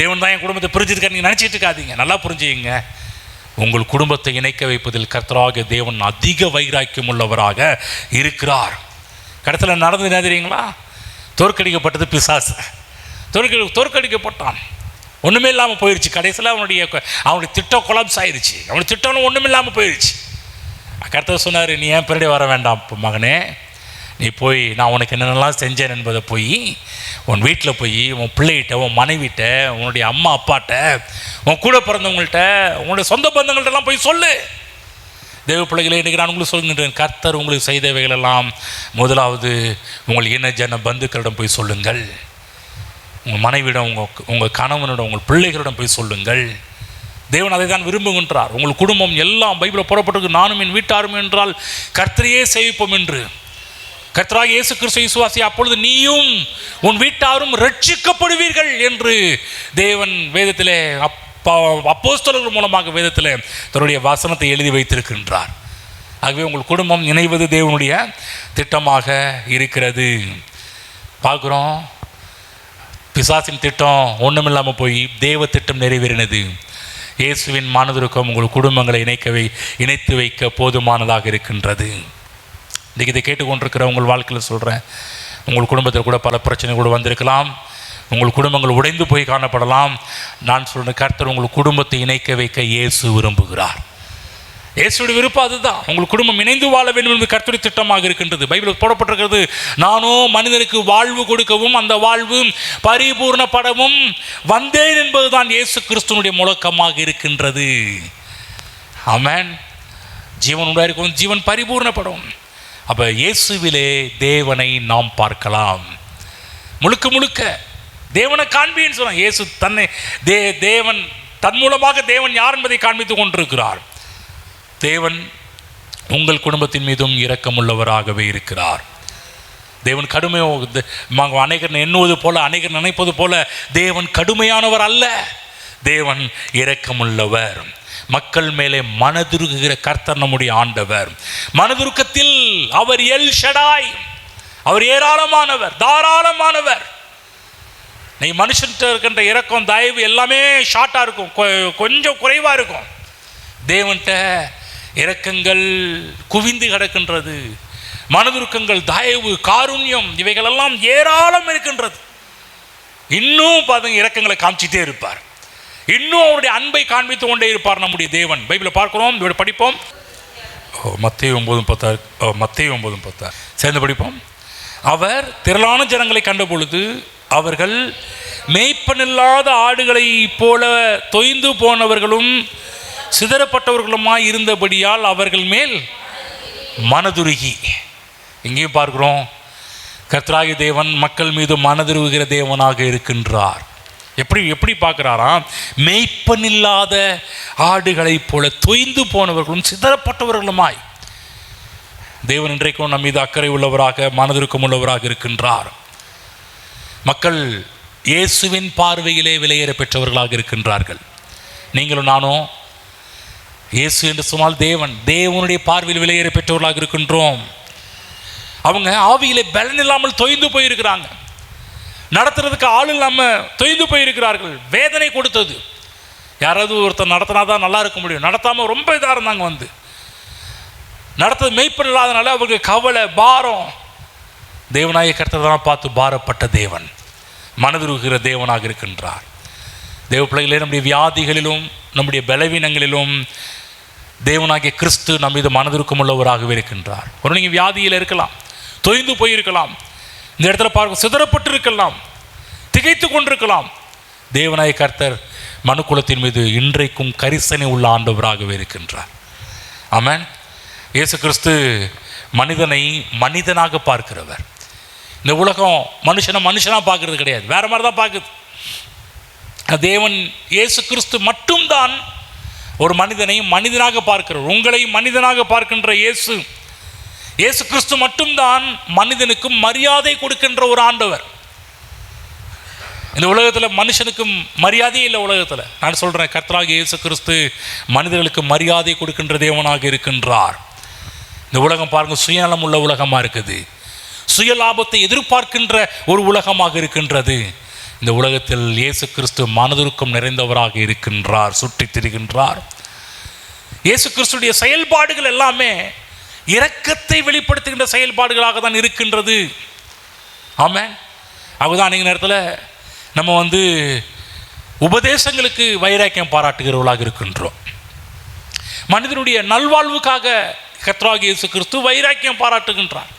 தேவன் தான் என் குடும்பத்தை பிரிஞ்சிருக்காரு நீங்கள் நினச்சிட்டு இருக்காதீங்க. நல்லா புரிஞ்சுக்கங்க, உங்கள் குடும்பத்தை இணைக்க வைப்பதில் கர்த்தராகிய தேவன் அதிக வைராக்கியம் உள்ளவராக இருக்கிறார். கடத்தில் நடந்தது என்ன தெரியுங்களா? தோற்கடிக்கப்பட்டது பிசாசு. தோற்கடிக்கப்பட்டான், ஒன்றுமே இல்லாமல் போயிடுச்சு. கடைசியில் அவனுடைய திட்டம் கொலாப்ஸ் ஆயிடுச்சு. அவனுடைய திட்டம் ஒன்றும் இல்லாமல் போயிடுச்சு. கர்த்தர் சொன்னார், நீ ஏன் பின்னாடி வர வேண்டாம் மகனே, நீ போய் நான் உனக்கு என்னென்னலாம் செஞ்சேன் என்பதை போய் உன் வீட்டில் போய் உன் பிள்ளைகிட்ட, உன் மனைவிட்ட, உன்னுடைய அம்மா அப்பாட்ட, உன் கூட பிறந்தவங்கள்ட்ட, உன்னுடைய சொந்த பந்தங்கள்ட்டெல்லாம் போய் சொல்லு. தேவ பிள்ளைகளை இன்றைக்கி நான் உங்களுக்கு சொல்கின்றேன், கர்த்தர் உங்களுக்கு செய்தவைகளெல்லாம் முதலாவது உங்கள் இன ஜன பந்துக்களிடம் போய் சொல்லுங்கள். உங்கள் மனைவியிடம், உங்கள் கணவனிடம், உங்கள் பிள்ளைகளிடம் போய் சொல்லுங்கள். தேவன் அதை தான் விரும்புகின்றார். உங்கள் குடும்பம் எல்லாம் பைபிளில் புறப்பட்டிருக்கு, நானும் என் வீட்டாரும் என்றால் கர்த்தரையே சேவிப்போம் என்று. கர்த்தராகிய இயேசு கிறிஸ்து விசுவாசி, அப்பொழுது நீயும் உன் வீட்டாரும் ரட்சிக்கப்படுவீர்கள் என்று தேவன் வேதத்திலே அப்போஸ்தலர்கள் மூலமாக வேதத்தில் தன்னுடைய வசனத்தை எழுதி வைத்திருக்கின்றார். ஆகவே உங்கள் குடும்பம் இணைவது தேவனுடைய திட்டமாக இருக்கிறது. பார்க்குறோம், பிசாசின் திட்டம் ஒன்றுமில்லாமல் போய் தேவ திட்டம் நிறைவேறினது. இயேசுவின் மனதிற்கும் உங்கள் குடும்பங்களை இணைத்து வைக்க போதுமானதாக இருக்கின்றது. இன்றைக்கி இதை கேட்டுக்கொண்டிருக்கிற உங்கள் வாழ்க்கையில் சொல்கிறேன், உங்கள் குடும்பத்தில் கூட பல பிரச்சனை கூட வந்திருக்கலாம். உங்கள் குடும்பங்கள் உடைந்து போய் காணப்படலாம். நான் சொல்கிறேன், கர்த்தர் உங்கள் குடும்பத்தை இணைக்க வைக்க இயேசு விரும்புகிறார். இயேசுடைய விருப்பம் அதுதான். உங்கள் குடும்பம் இணைந்து வாழ வேண்டும் என்று கர்த்தருடைய திட்டமாக இருக்கின்றது. பைபிளில் போடப்பட்டிருக்கிறது, நானும் மனிதனுக்கு வாழ்வு கொடுக்கவும் அந்த வாழ்வு பரிபூர்ணப்படவும் வந்தேன் என்பதுதான் இயேசு கிறிஸ்துவனுடைய முழக்கமாக இருக்கின்றது. ஆமென். ஜீவன் உண்டாயிருக்கும், ஜீவன் பரிபூர்ணப்படும். அப்போ இயேசுவிலே தேவனை நாம் பார்க்கலாம். முழுக்க முழுக்க தேவனை காண்பின்னு சொன்னான். இயேசு தன்னை தேவன் தன் மூலமாக தேவன் யார் என்பதை காண்பித்துக் கொண்டிருக்கிறார். தேவன் உங்கள் குடும்பத்தின் மீதும் இரக்கமுள்ளவராகவே இருக்கிறார். தேவன் அநேகர் எண்ணுவது போல, அநேகர் நினைப்பது போல தேவன் கடுமையானவர் அல்ல. தேவன் இரக்கமுள்ளவர். மக்கள் மேலே மனதுருகுகிற கர்த்தர் நம்முடைய ஆண்டவர். மனதுருக்கத்தில் அவர் எல் ஷடாய், அவர் ஏராளமானவர், தாராளமானவர். நீ மனுஷன்கிட்ட இருக்கின்ற இரக்கம், தயவு எல்லாமே ஷார்ட்டாக இருக்கும், கொஞ்சம் குறைவாக இருக்கும். தேவன்கிட்ட இரக்கங்கள் குவிந்து கிடக்கின்றது. மனதுருக்கங்கள், தயவு, காருண்யம் இவைகளெல்லாம் ஏராளம் இருக்கின்றது. இன்னும் பாருங்க, இரக்கங்களை காமிச்சிட்டே இருப்பார். இன்னும் அவருடைய அன்பை காண்பித்து கொண்டே இருப்பார் நம்முடைய தேவன். பைபிளில் பார்க்கிறோம், இதோட படிப்போம். மத்தேயு 9:10 சேர்ந்து படிப்போம். அவர் திரளான ஜனங்களை கண்ட பொழுது அவர்கள் மேய்ப்பனில்லாத ஆடுகளை போல தொய்ந்து போனவர்களும் சிதறப்பட்டவர்களுமாய் இருந்தபடியால் அவர்கள் மேல் மனதுருகி. இங்கேயும் பார்க்கிறோம், கர்த்தராகிய தேவன் மக்கள் மீது மனதுருகுகிற தேவனாக இருக்கின்றார். எப்படி பார்க்கிறாராம்? மேய்ப்பனில்லாத ஆடுகளைப் போல தொய்ந்து போனவர்களும் சிதறப்பட்டவர்களுமாய். தேவன் இன்றைக்கும் நம் மீது அக்கறை உள்ளவராக, மனதிற்கும் உள்ளவராக இருக்கின்றார். மக்கள் இயேசுவின் பார்வையிலே விலையேற பெற்றவர்களாக இருக்கின்றார்கள். நீங்களும் நானும் இயேசு என்று சொன்னால் தேவனுடைய பார்வையில் விலையேற பெற்றவர்களாக இருக்கின்றோம். அவங்க ஆவியிலே பலன் இல்லாமல் தொய்ந்து போயிருக்கிறாங்க. நடத்துறதுக்கு ஆள் இல்லாமல் தொய்ந்து போயிருக்கிறார்கள். வேதனை கொடுத்தது. யாராவது ஒருத்தர் நடத்தினா தான் நல்லா இருக்க முடியும். நடத்தாமல் ரொம்ப இதாக இருந்தாங்க. நடத்தது மெய்ப்பன் இல்லாதனால அவருக்கு கவலை, பாரம். தேவனாகிய கர்த்தர் தான் பார்த்து பாரப்பட்ட தேவன், மனதுருகிற தேவனாக இருக்கின்றார். தேவ பிள்ளைகளே, நம்முடைய வியாதிகளிலும் நம்முடைய பலவீனங்களிலும் தேவனாகிய கிறிஸ்து நம் மீது மனதிற்கும் உள்ளவராகவே இருக்கின்றார். ஒரு நீங்கள் வியாதியில் இருக்கலாம், தொய்ந்து போயிருக்கலாம், இந்த இடத்துல பார்க்க சிதறப்பட்டு இருக்கலாம், திகைத்து கொண்டிருக்கலாம். தேவனாகிய கர்த்தர் மனுக்குலத்தின் மீது இன்றைக்கும் கரிசனை உள்ள ஆண்டவராகவே இருக்கின்றார். ஆமென். இயேசு கிறிஸ்து மனிதனை மனிதனாக பார்க்கிறவர். இந்த உலகம் மனுஷனாக பார்க்கறது கிடையாது, வேற மாதிரி தான் பார்க்குது. தேவன் இயேசு கிறிஸ்து மட்டும்தான் ஒரு மனிதனை மனிதனாக பார்க்கிறவர். உங்களை மனிதனாக பார்க்கின்ற இயேசு கிறிஸ்து மட்டும்தான் மனிதனுக்கு மரியாதை கொடுக்கின்ற ஒரு ஆண்டவர். இந்த உலகத்தில் மனுஷனுக்கு மரியாதையே இல்லை. உலகத்தில் நான் சொல்கிறேன், கர்த்தராகிய இயேசு கிறிஸ்து மனிதர்களுக்கு மரியாதை கொடுக்கின்ற தேவனாக இருக்கின்றார். இந்த உலகம் பாருங்கள், சுயநலம் உள்ள உலகமாக இருக்குது. சுய லாபத்தை எதிர்பார்க்கின்ற ஒரு உலகமாக இருக்கின்றது. இந்த உலகத்தில் இயேசு கிறிஸ்து மனதுருக்கம் நிறைந்தவராக இருக்கின்றார், சுற்றி திரிகின்றார். இயேசு கிறிஸ்துடைய செயல்பாடுகள் எல்லாமே இரக்கத்தை வெளிப்படுத்துகின்ற செயல்பாடுகளாக தான் இருக்கின்றது. ஆமென். அதுதான் அன்றைய நேரத்தில் நம்ம உபதேசங்களுக்கு வைராக்கியம் பாராட்டுகிறவர்களாக இருக்கின்றோம். மனிதனுடைய நல்வாழ்வுக்காக கர்த்தராகிய இயேசு கிறிஸ்து வைராக்கியம் பாராட்டுகின்றார்.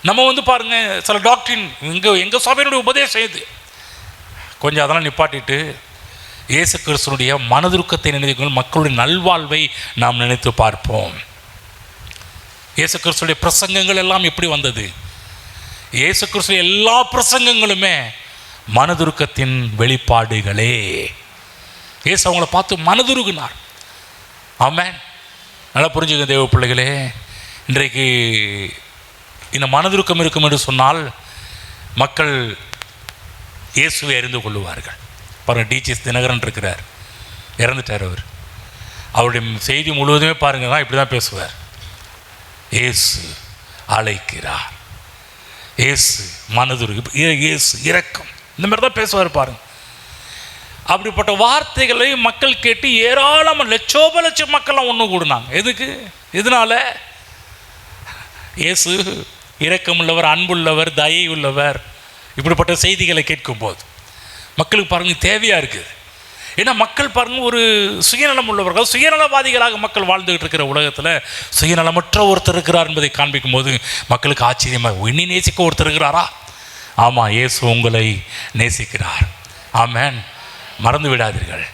நம்ம பாருங்க, சில டாக்டரின் எங்கள் சபையினுடைய உபதேசம் இது, கொஞ்சம் அதெல்லாம் நிப்பாட்டிட்டு இயேசு கிறிஸ்துனுடைய மனதுருக்கத்தை நினைத்து மக்களுடைய நல்வாழ்வை நாம் நினைத்து பார்ப்போம். இயேசு கிறிஸ்துடைய பிரசங்கங்கள் எல்லாம் எப்படி வந்தது? இயேசு கிறிஸ்து எல்லா பிரசங்கங்களுமே மனதுருக்கத்தின் வெளிப்பாடுகளே. இயேசு அவங்கள பார்த்து மனதுருகினார். ஆமென். நல்லா புரிஞ்சுக்க தேவ பிள்ளைகளே, இன்றைக்கு இந்த மனதுருக்கம் இருக்கும் என்று சொன்னால் மக்கள் இயேசுவை அறிந்து கொள்ளுவார்கள். பாருங்கள், டிஜிஎஸ் தினகரன் இருக்கிறார், இறந்துட்டார். அவருடைய செய்தி முழுவதுமே பாருங்கள் தான் இப்படி தான் பேசுவார். இயேசு அழைக்கிறார், இயேசு மனதுருகு, இயேசு இரக்கம், இந்த மாதிரி தான் பேசுவார் பாருங்கள். அப்படிப்பட்ட வார்த்தைகளை மக்கள் கேட்டு ஏராளமாக லட்சம் மக்கள்லாம் ஒன்று கூடுனாங்க. எதுக்கு? இதனால இயேசு இரக்கமுள்ளவர், அன்புள்ளவர், தயை உள்ளவர். இப்படிப்பட்ட செய்திகளை கேட்கும்போது மக்களுக்கு பாருங்கள் தேவையாக இருக்குது. ஏன்னா மக்கள் பாருங்கள், ஒரு சுயநலம் உள்ளவர்கள், சுயநலவாதிகளாக மக்கள் வாழ்ந்துகிட்டு இருக்கிற உலகத்தில் சுயநலமற்ற ஒருத்தர் இருக்கிறார் என்பதை காண்பிக்கும் போது மக்களுக்கு ஆச்சரியமாக, இன்னி நேசிக்க ஒருத்தர் இருக்கிறாரா? ஆமாம், இயேசு உங்களை நேசிக்கிறார். ஆமென். மறந்து விடாதீர்கள்.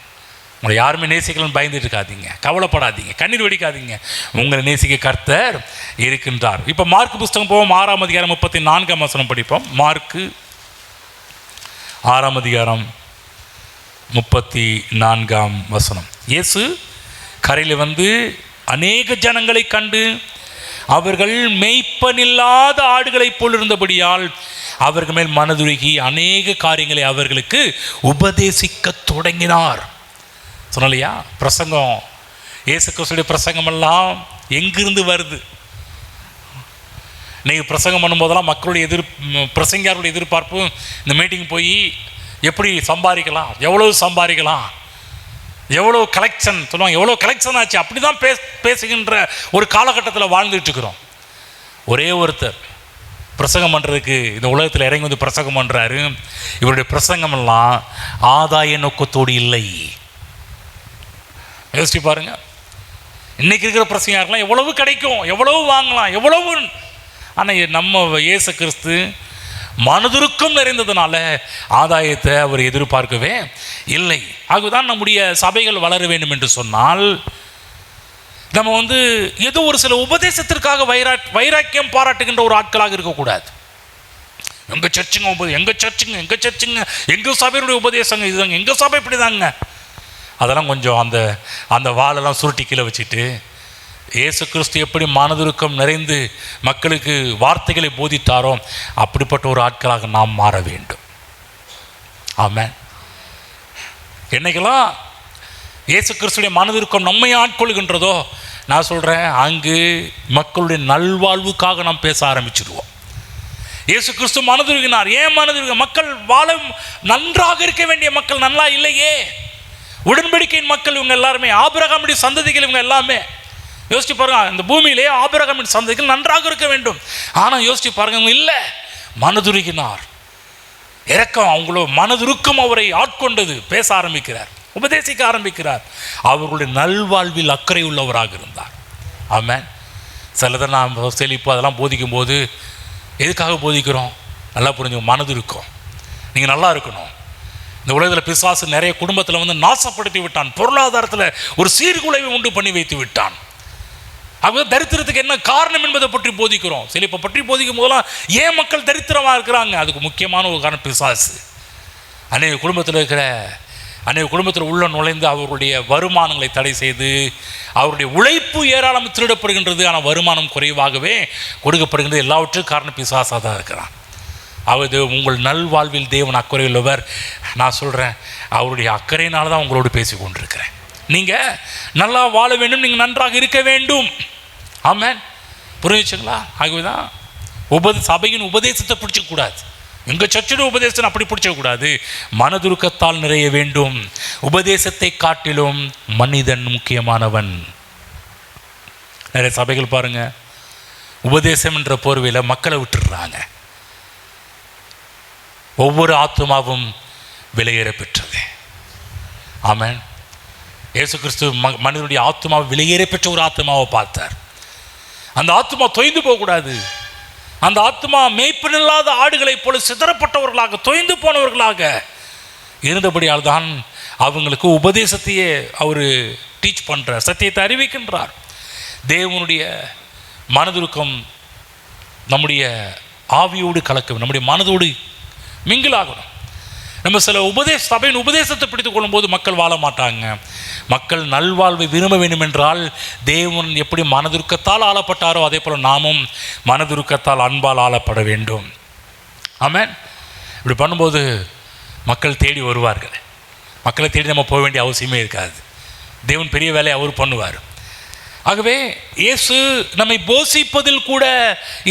உங்களை யாருமே நேசிக்கலன்னு பயந்துட்டு இருக்காதீங்க, கவலைப்படாதீங்க, கண்ணீர் வெடிக்காதீங்க. உங்களை நேசிக்க கர்த்தர் இருக்கின்றார். இப்போ மார்க் புஸ்தகம் போவோம், 6ஆம் அதிகாரம் 34ஆம் வசனம் படிப்போம். மார்க்கு 6ஆம் அதிகாரம் 34ஆம் வசனம். இயேசு கரையில் அநேக ஜனங்களை கண்டு அவர்கள் மேய்ப்பனில்லாத ஆடுகளைப் போல் இருந்தபடியால் அவர்கள் மேல் மனதுருகி அநேக காரியங்களை அவர்களுக்கு உபதேசிக்க தொடங்கினார். சொன்னலையா, பிரசங்கம், இயேசு கிறிஸ்துடைய பிரசங்கம் எல்லாம் எங்கிருந்து வருது? நீங்கள் பிரசங்கம் பண்ணும்போதெல்லாம் மக்களுடைய பிரசங்கியாருடைய எதிர்பார்ப்பு, இந்த மீட்டிங் போய் எப்படி சம்பாதிக்கலாம், எவ்வளோ சம்பாதிக்கலாம், எவ்வளோ கலெக்ஷன் சொல்லுவாங்க, எவ்வளோ கலெக்ஷன் ஆச்சு, அப்படி தான் பேசுகின்ற ஒரு காலகட்டத்தில் வாழ்ந்துட்டு இருக்கிறோம். ஒரே ஒருத்தர் பிரசங்கம் பண்ணுறதுக்கு இந்த உலகத்தில் இறங்கி பிரசங்கம் பண்ணுறாரு. இவருடைய பிரசங்கமெல்லாம் ஆதாய நோக்கத்தோடு இல்லை. யோசிச்சு பாருங்க, இன்னைக்கு இருக்கிற பிரசங்கெல்லாம் எவ்வளவு கிடைக்கும், எவ்வளவு வாங்கலாம், எவ்வளவு. ஆனால் நம்ம இயேசு கிறிஸ்து மனதுருக்கம் நிறைந்ததுனால ஆதாயத்தை அவர் எதிர்பார்க்கவே இல்லை. ஆகவேதான் நம்முடைய சபைகள் வளர வேண்டும் என்று சொன்னால் நம்ம ஏதோ ஒரு சில உபதேசத்திற்காக வைராக்கியம் பாராட்டுகின்ற ஒரு ஆட்களாக இருக்கக்கூடாது. எங்கள் சர்ச்சுங்க, எங்கள் சபையினுடைய உபதேசங்க இதுதாங்க, எங்கள் சபை இப்படி தாங்க, அதெல்லாம் கொஞ்சம் அந்த வாளெல்லாம் சுருட்டி கீழே வச்சுட்டு இயேசு கிறிஸ்து எப்படி மனதுருக்கம் நிறைந்து மக்களுக்கு வார்த்தைகளை போதித்தாரோ அப்படிப்பட்ட ஒரு ஆட்களாக நாம் மாற வேண்டும். ஆமென். என்னைக்கெல்லாம் இயேசு கிறிஸ்துடைய மனதுருக்கம் நம்மை ஆட்கொள்கின்றதோ நான் சொல்கிறேன், அங்கு மக்களுடைய நல்வாழ்வுக்காக நாம் பேச ஆரம்பிச்சிடுவோம். இயேசு கிறிஸ்து மனதுருகினார். ஏன் மனதுருக? மக்கள் வாழ நன்றாக இருக்க வேண்டிய மக்கள் நல்லா இல்லையே. உடன்படிக்கையின் மக்கள் இவங்க எல்லாருமே, ஆபிரகாமுடைய சந்ததிகள் இவங்க எல்லாமே. யோசிச்சு பாருங்க, இந்த பூமியிலே ஆபிரகாமின் சந்ததிகள் நன்றாக இருக்க வேண்டும். ஆனால் யோசிச்சு பாருங்க, இல்லை, மனதுருகினார். இரக்கம், அவங்களோ மனதுருக்கம் அவரை ஆட்கொண்டது. பேச ஆரம்பிக்கிறார், உபதேசிக்க ஆரம்பிக்கிறார். அவர்களுடைய நல்வாழ்வில் அக்கறை உள்ளவராக இருந்தார். ஆமென். சிலதை நாம் செழிப்பு அதெல்லாம் போதிக்கும் போது எதுக்காக போதிக்கிறோம்? நல்லா புரிஞ்சுங்க, மனதுருக்கம். நீங்கள் நல்லா இருக்கணும். இந்த உலகத்தில் பிசாசு நிறைய குடும்பத்தில் நாசப்படுத்தி விட்டான். பொருளாதாரத்தில் ஒரு சீர்குலைவை உண்டு பண்ணி வைத்து விட்டான். அவங்க தரித்திரத்துக்கு என்ன காரணம் என்பதை பற்றி போதிக்கிறோம். செழிப்பை பற்றி போதிக்கும் போதெல்லாம் ஏன் மக்கள் தரித்திரமாக இருக்கிறாங்க? அதுக்கு முக்கியமான ஒரு காரணம் பிசாசு. அநேக குடும்பத்தில் உள்ள நுழைந்து அவருடைய வருமானங்களை தடை செய்து அவருடைய உழைப்பு ஏராளம் திருடப்படுகின்றது. ஆனால் வருமானம் குறைவாகவே கொடுக்கப்படுகின்றது. எல்லாவற்றுக்கும் காரணம் பிசாசாக தான் இருக்கிறான். அவது உங்கள் நல்வாழ்வில் தேவன் அக்கறை உள்ளவர். நான் சொல்கிறேன், அவருடைய அக்கறையினால தான் உங்களோடு பேசி கொண்டிருக்கிறேன். நீங்கள் நல்லா வாழ வேண்டும், நீங்கள் நன்றாக இருக்க வேண்டும். ஆமென். புரிஞ்சுச்சுங்களா? ஆகவே தான் சபையின் உபதேசத்தை பிடிச்சக்கூடாது. எங்கள் சர்ச்சில் உபதேசம் அப்படி பிடிச்சக்கூடாது, மனதுருக்கத்தால் நிறைய வேண்டும். உபதேசத்தை காட்டிலும் மனிதன் முக்கியமானவன். நிறைய சபைகள் பாருங்க, உபதேசம் என்ற போர்வையில் மக்களை விட்டுடுறாங்க. ஒவ்வொரு ஆத்துமாவும் விலையேற பெற்றது. ஆமென். இயேசு கிறிஸ்து மனிதனுடைய ஆத்துமாவை விலையேற பெற்ற ஒரு ஆத்துமாவை பார்த்தார். அந்த ஆத்துமா தொய்ந்து போகக்கூடாது. அந்த ஆத்மா மேய்ப்பனில்லாத ஆடுகளைப் போல சிதறப்பட்டவர்களாக தொய்ந்து போனவர்களாக இருந்தபடியால் தான் அவங்களுக்கு உபதேசத்தையே அவர் டீச் பண்ணுறார், சத்தியத்தை அறிவிக்கின்றார். தேவனுடைய மனதுருக்கம் நம்முடைய ஆவியோடு கலக்க, நம்முடைய மனதோடு மிங்கிலாகணும். நம்ம சில சபையின் உபதேசத்தை பிடித்துக் கொள்ளும்போது மக்கள் வாழ மாட்டாங்க. மக்கள் நல்வாழ்வை விரும்ப வேண்டும் என்றால் தேவன் எப்படி மனதுருக்கத்தால் ஆளப்பட்டாரோ அதே போல் நாமும் மனதுருக்கத்தால் அன்பால் ஆளப்பட வேண்டும். ஆமென். இப்படி பண்ணும்போது மக்கள் தேடி வருவார்கள். மக்களை தேடி நம்ம போக வேண்டிய அவசியமே இருக்காது. தேவன் பெரிய வேலையை அவர் பண்ணுவார். ஆகவே இயேசு நம்மை போஷிப்பதில் கூட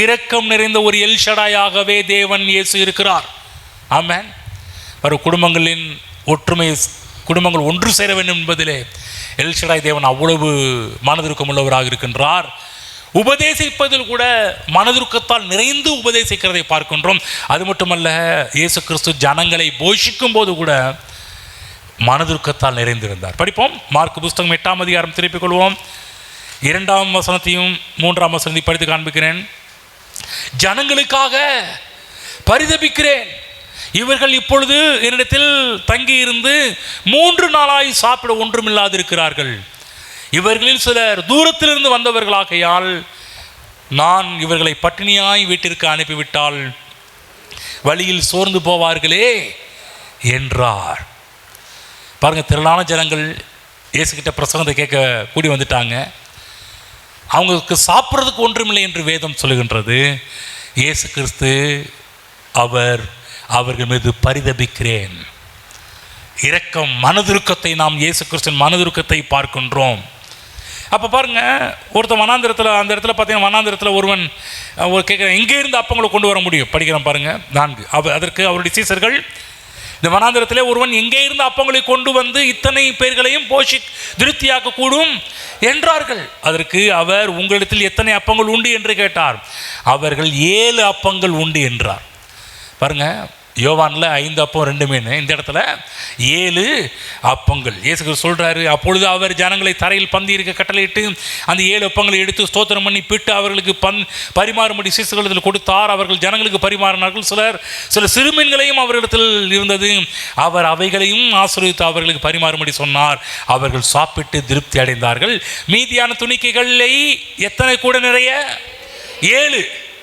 இரக்கம் நிறைந்த ஒரு எல்ஷடாயாகவே தேவன் இயேசு இருக்கிறார். ஆமென். வரும் குடும்பங்களின் ஒற்றுமை, குடும்பங்கள் ஒன்று சேர வேண்டும் என்பதிலே எல்ஷடாய் தேவன் அவ்வளவு மனதுருக்கம் உள்ளவராக இருக்கின்றார். உபதேசிப்பதில் கூட மனதுருக்கத்தால் நிறைந்து உபதேசிக்கிறதை பார்க்கின்றோம். அது மட்டுமல்ல, இயேசு கிறிஸ்து ஜனங்களை போஷிக்கும் போது கூட மனதுருக்கத்தால் நிறைந்திருந்தார். படிப்போம். மார்க் புஸ்தகம் 8ஆம் அதிகாரம் திருப்பிக் கொள்வோம். 2ஆம் வசனத்தையும் 3ஆம் வசனத்தையும் படித்து காண்பிக்கிறேன். ஜனங்களுக்காக பரிதபிக்கிறேன், இவர்கள் இப்பொழுது என்னிடத்தில் தங்கியிருந்து 3 நாளாய் சாப்பிட ஒன்றுமில்லாதிருக்கிறார்கள். இவர்களில் சிலர் தூரத்திலிருந்து வந்தவர்களாகையால் நான் இவர்களை பட்டினியாய் வீட்டிற்கு அனுப்பிவிட்டால் வழியில் சோர்ந்து போவார்களே என்றார். பாருங்க, திரளான ஜனங்கள் இயேசுகிட்ட பிரசங்கத்தை கேட்க கூடி வந்துட்டாங்க. அவங்களுக்கு சாப்பிட்றதுக்கு ஒன்றுமில்லை என்று வேதம் சொல்லுகின்றது. இயேசு கிறிஸ்து அவர்கள் மீது பரிதபிக்கிறேன். இரக்கம், மனதுருக்கத்தை நாம் இயேசு கிறிஸ்துவின் மனதுருக்கத்தை பார்க்கின்றோம். அப்போ பாருங்க, ஒருத்தன் வனாந்திரத்தில், அந்த இடத்துல பார்த்தீங்கன்னா வனாந்திரத்தில் ஒருவன் கேட்குறேன், எங்கே இருந்து அப்பங்களை கொண்டு வர முடியும்? படிக்கிறேன் பாருங்க 4. அதற்கு அவருடைய சீசர்கள், இந்த வனாந்திரத்திலே ஒருவன் எங்கே இருந்து அப்பங்களை கொண்டு வந்து இத்தனை பேர்களையும் திருப்தியாக்க கூடும் என்றார்கள். அதற்கு அவர், உங்களிடத்தில் எத்தனை அப்பங்கள் உண்டு என்று கேட்டார். அவர்கள் 7 அப்பங்கள் உண்டு என்றார். பாருங்க, யோவானில் 5 அப்பம் 2 மீன், இந்த இடத்துல 7 அப்பங்கள். இயேசு சொல்கிறாரு, அப்பொழுது அவர் ஜனங்களை தரையில் பந்தி இருக்க கட்டளையிட்டு அந்த 7 அப்பங்களை எடுத்து ஸ்தோத்திரம் பண்ணி பிட்டு அவர்களுக்கு பரிமாறும்படி சீசர்களிடத்தில் கொடுத்தார். அவர்கள் ஜனங்களுக்கு பரிமாறினார்கள். சில சிறுமீன்களையும் அவர்களிடத்தில் இருந்தது. அவர் அவைகளையும் ஆசீர்வதித்து அவர்களுக்கு பரிமாறும்படி சொன்னார். அவர்கள் சாப்பிட்டு திருப்தி அடைந்தார்கள். மீதியான துணிக்கைகளை எத்தனை கூட நிறைய? 7.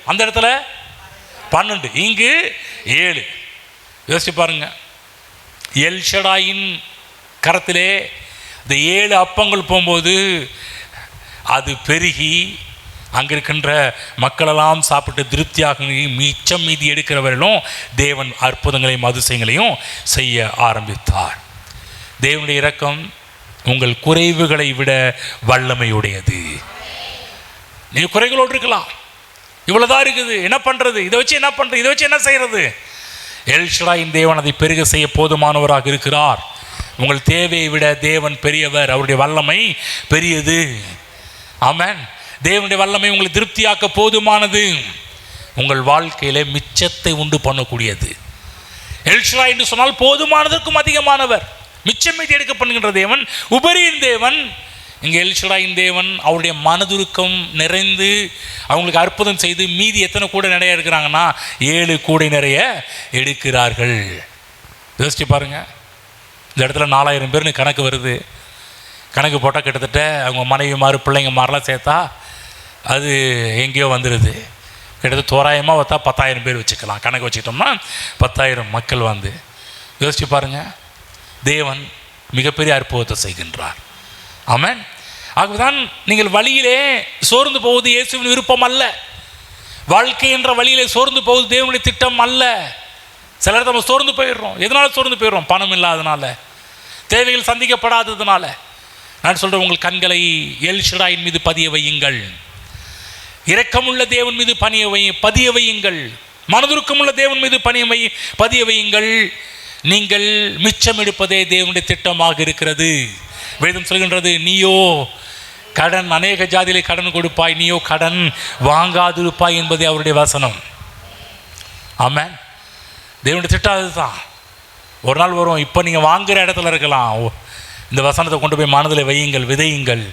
அந்த இடத்துல 12, இங்கு 7. யோசிச்சு பாருங்க, எல்ஷடாயின் கரத்திலே இந்த 7 அப்பங்கள் போகும்போது அது பெருகி அங்கே இருக்கின்ற மக்களெல்லாம் சாப்பிட்டு திருப்தியாக மிச்சம் மீதி எடுக்கிறவர்களும் தேவன் அற்புதங்களையும் அதிசயங்களையும் செய்ய ஆரம்பித்தார். தேவனுடைய இரக்கம் உங்கள் குறைவுகளை விட வல்லமையுடையது. நீங்கள் குறைகளோடு இருக்கலாம், இவ்வளோதான் இருக்குது, என்ன பண்ணுறது, இதை வச்சு என்ன பண்ணுறது, இதை வச்சு என்ன செய்கிறது? எல்ஷடாயின் தேவன் அதை பெருக செய்ய போதுமானவராக இருக்கிறார். உங்கள் தேவையை விட தேவன் பெரியவர், அவருடைய வல்லமை பெரியது. ஆமென். தேவனுடைய வல்லமை உங்களை திருப்தியாக்க போதுமானது, உங்கள் வாழ்க்கையில மிச்சத்தை உண்டு பண்ணக்கூடியது. எல்ஷடாய் என்று சொன்னால் போதுமானதற்கும் அதிகமானவர், மிச்சம் மீதி எடுக்க பண்ணுகின்ற தேவன், உபரியின் தேவன். இங்கே எல்ஷடாயின் தேவன் அவருடைய மனதுருக்கம் நிறைந்து அவங்களுக்கு அற்புதம் செய்து மீதி எத்தனை கூட நிறைய எடுக்கிறாங்கன்னா 7 கூடை நிறைய எடுக்கிறார்கள். யோசிச்சு பாருங்க, இந்த இடத்துல 4000 பேர்னு கணக்கு வருது. கணக்கு போட்டால் கிட்டத்தட்ட அவங்க மனைவிமாறு பிள்ளைங்க மாதிரிலாம் சேர்த்தா அது எங்கேயோ வந்துடுது. கிட்டத்தட்ட தோராயமாக பார்த்தா 10,000 பேர் வச்சுக்கலாம். கணக்கு வச்சுக்கிட்டோம்னா 10,000 மக்கள் வந்து. யோசிச்சு பாருங்கள், தேவன் மிகப்பெரிய அற்புதத்தை செய்கின்றார். ஆமென். ஆகவேதான் நீங்கள் வழியிலே சோர்ந்து போவது இயேசுவின் விருப்பம் அல்ல. வாழ்க்கை என்ற வழியிலே சோர்ந்து போவது தேவனுடைய திட்டம் அல்ல. சிலர் நம்ம சோர்ந்து போயிடுறோம். எதனால சோர்ந்து போயிடுறோம்? பணம் இல்லாதனால, தேவைகள் சந்திக்கப்படாததுனால. நான் சொல்கிறேன், உங்கள் கண்களை எல்ஷடாயின் மீது பதிய வையுங்கள். இரக்கமுள்ள தேவன் மீது பதிய வையுங்கள். மனதுருக்கமுள்ள தேவன் மீது பதிய வையுங்கள். நீங்கள் மிச்சம் எடுப்பதே தேவனுடைய திட்டமாக இருக்கிறது. வேதம் சொல்கின்றது, நீயோ கடன் அநேக ஜாதியிலே கடன் கொடுப்பாய், நீயோ கடன் வாங்காதிருப்பாய் என்பதே அவருடைய வசனம். ஆமென். தேவனுடைய திட்டம் அதுதான். ஒரு நாள் வரும், இப்போ நீங்கள் வாங்குகிற இடத்துல இருக்கலாம், இந்த வசனத்தை கொண்டு போய் மனதில் வையுங்கள், விதையுங்கள்.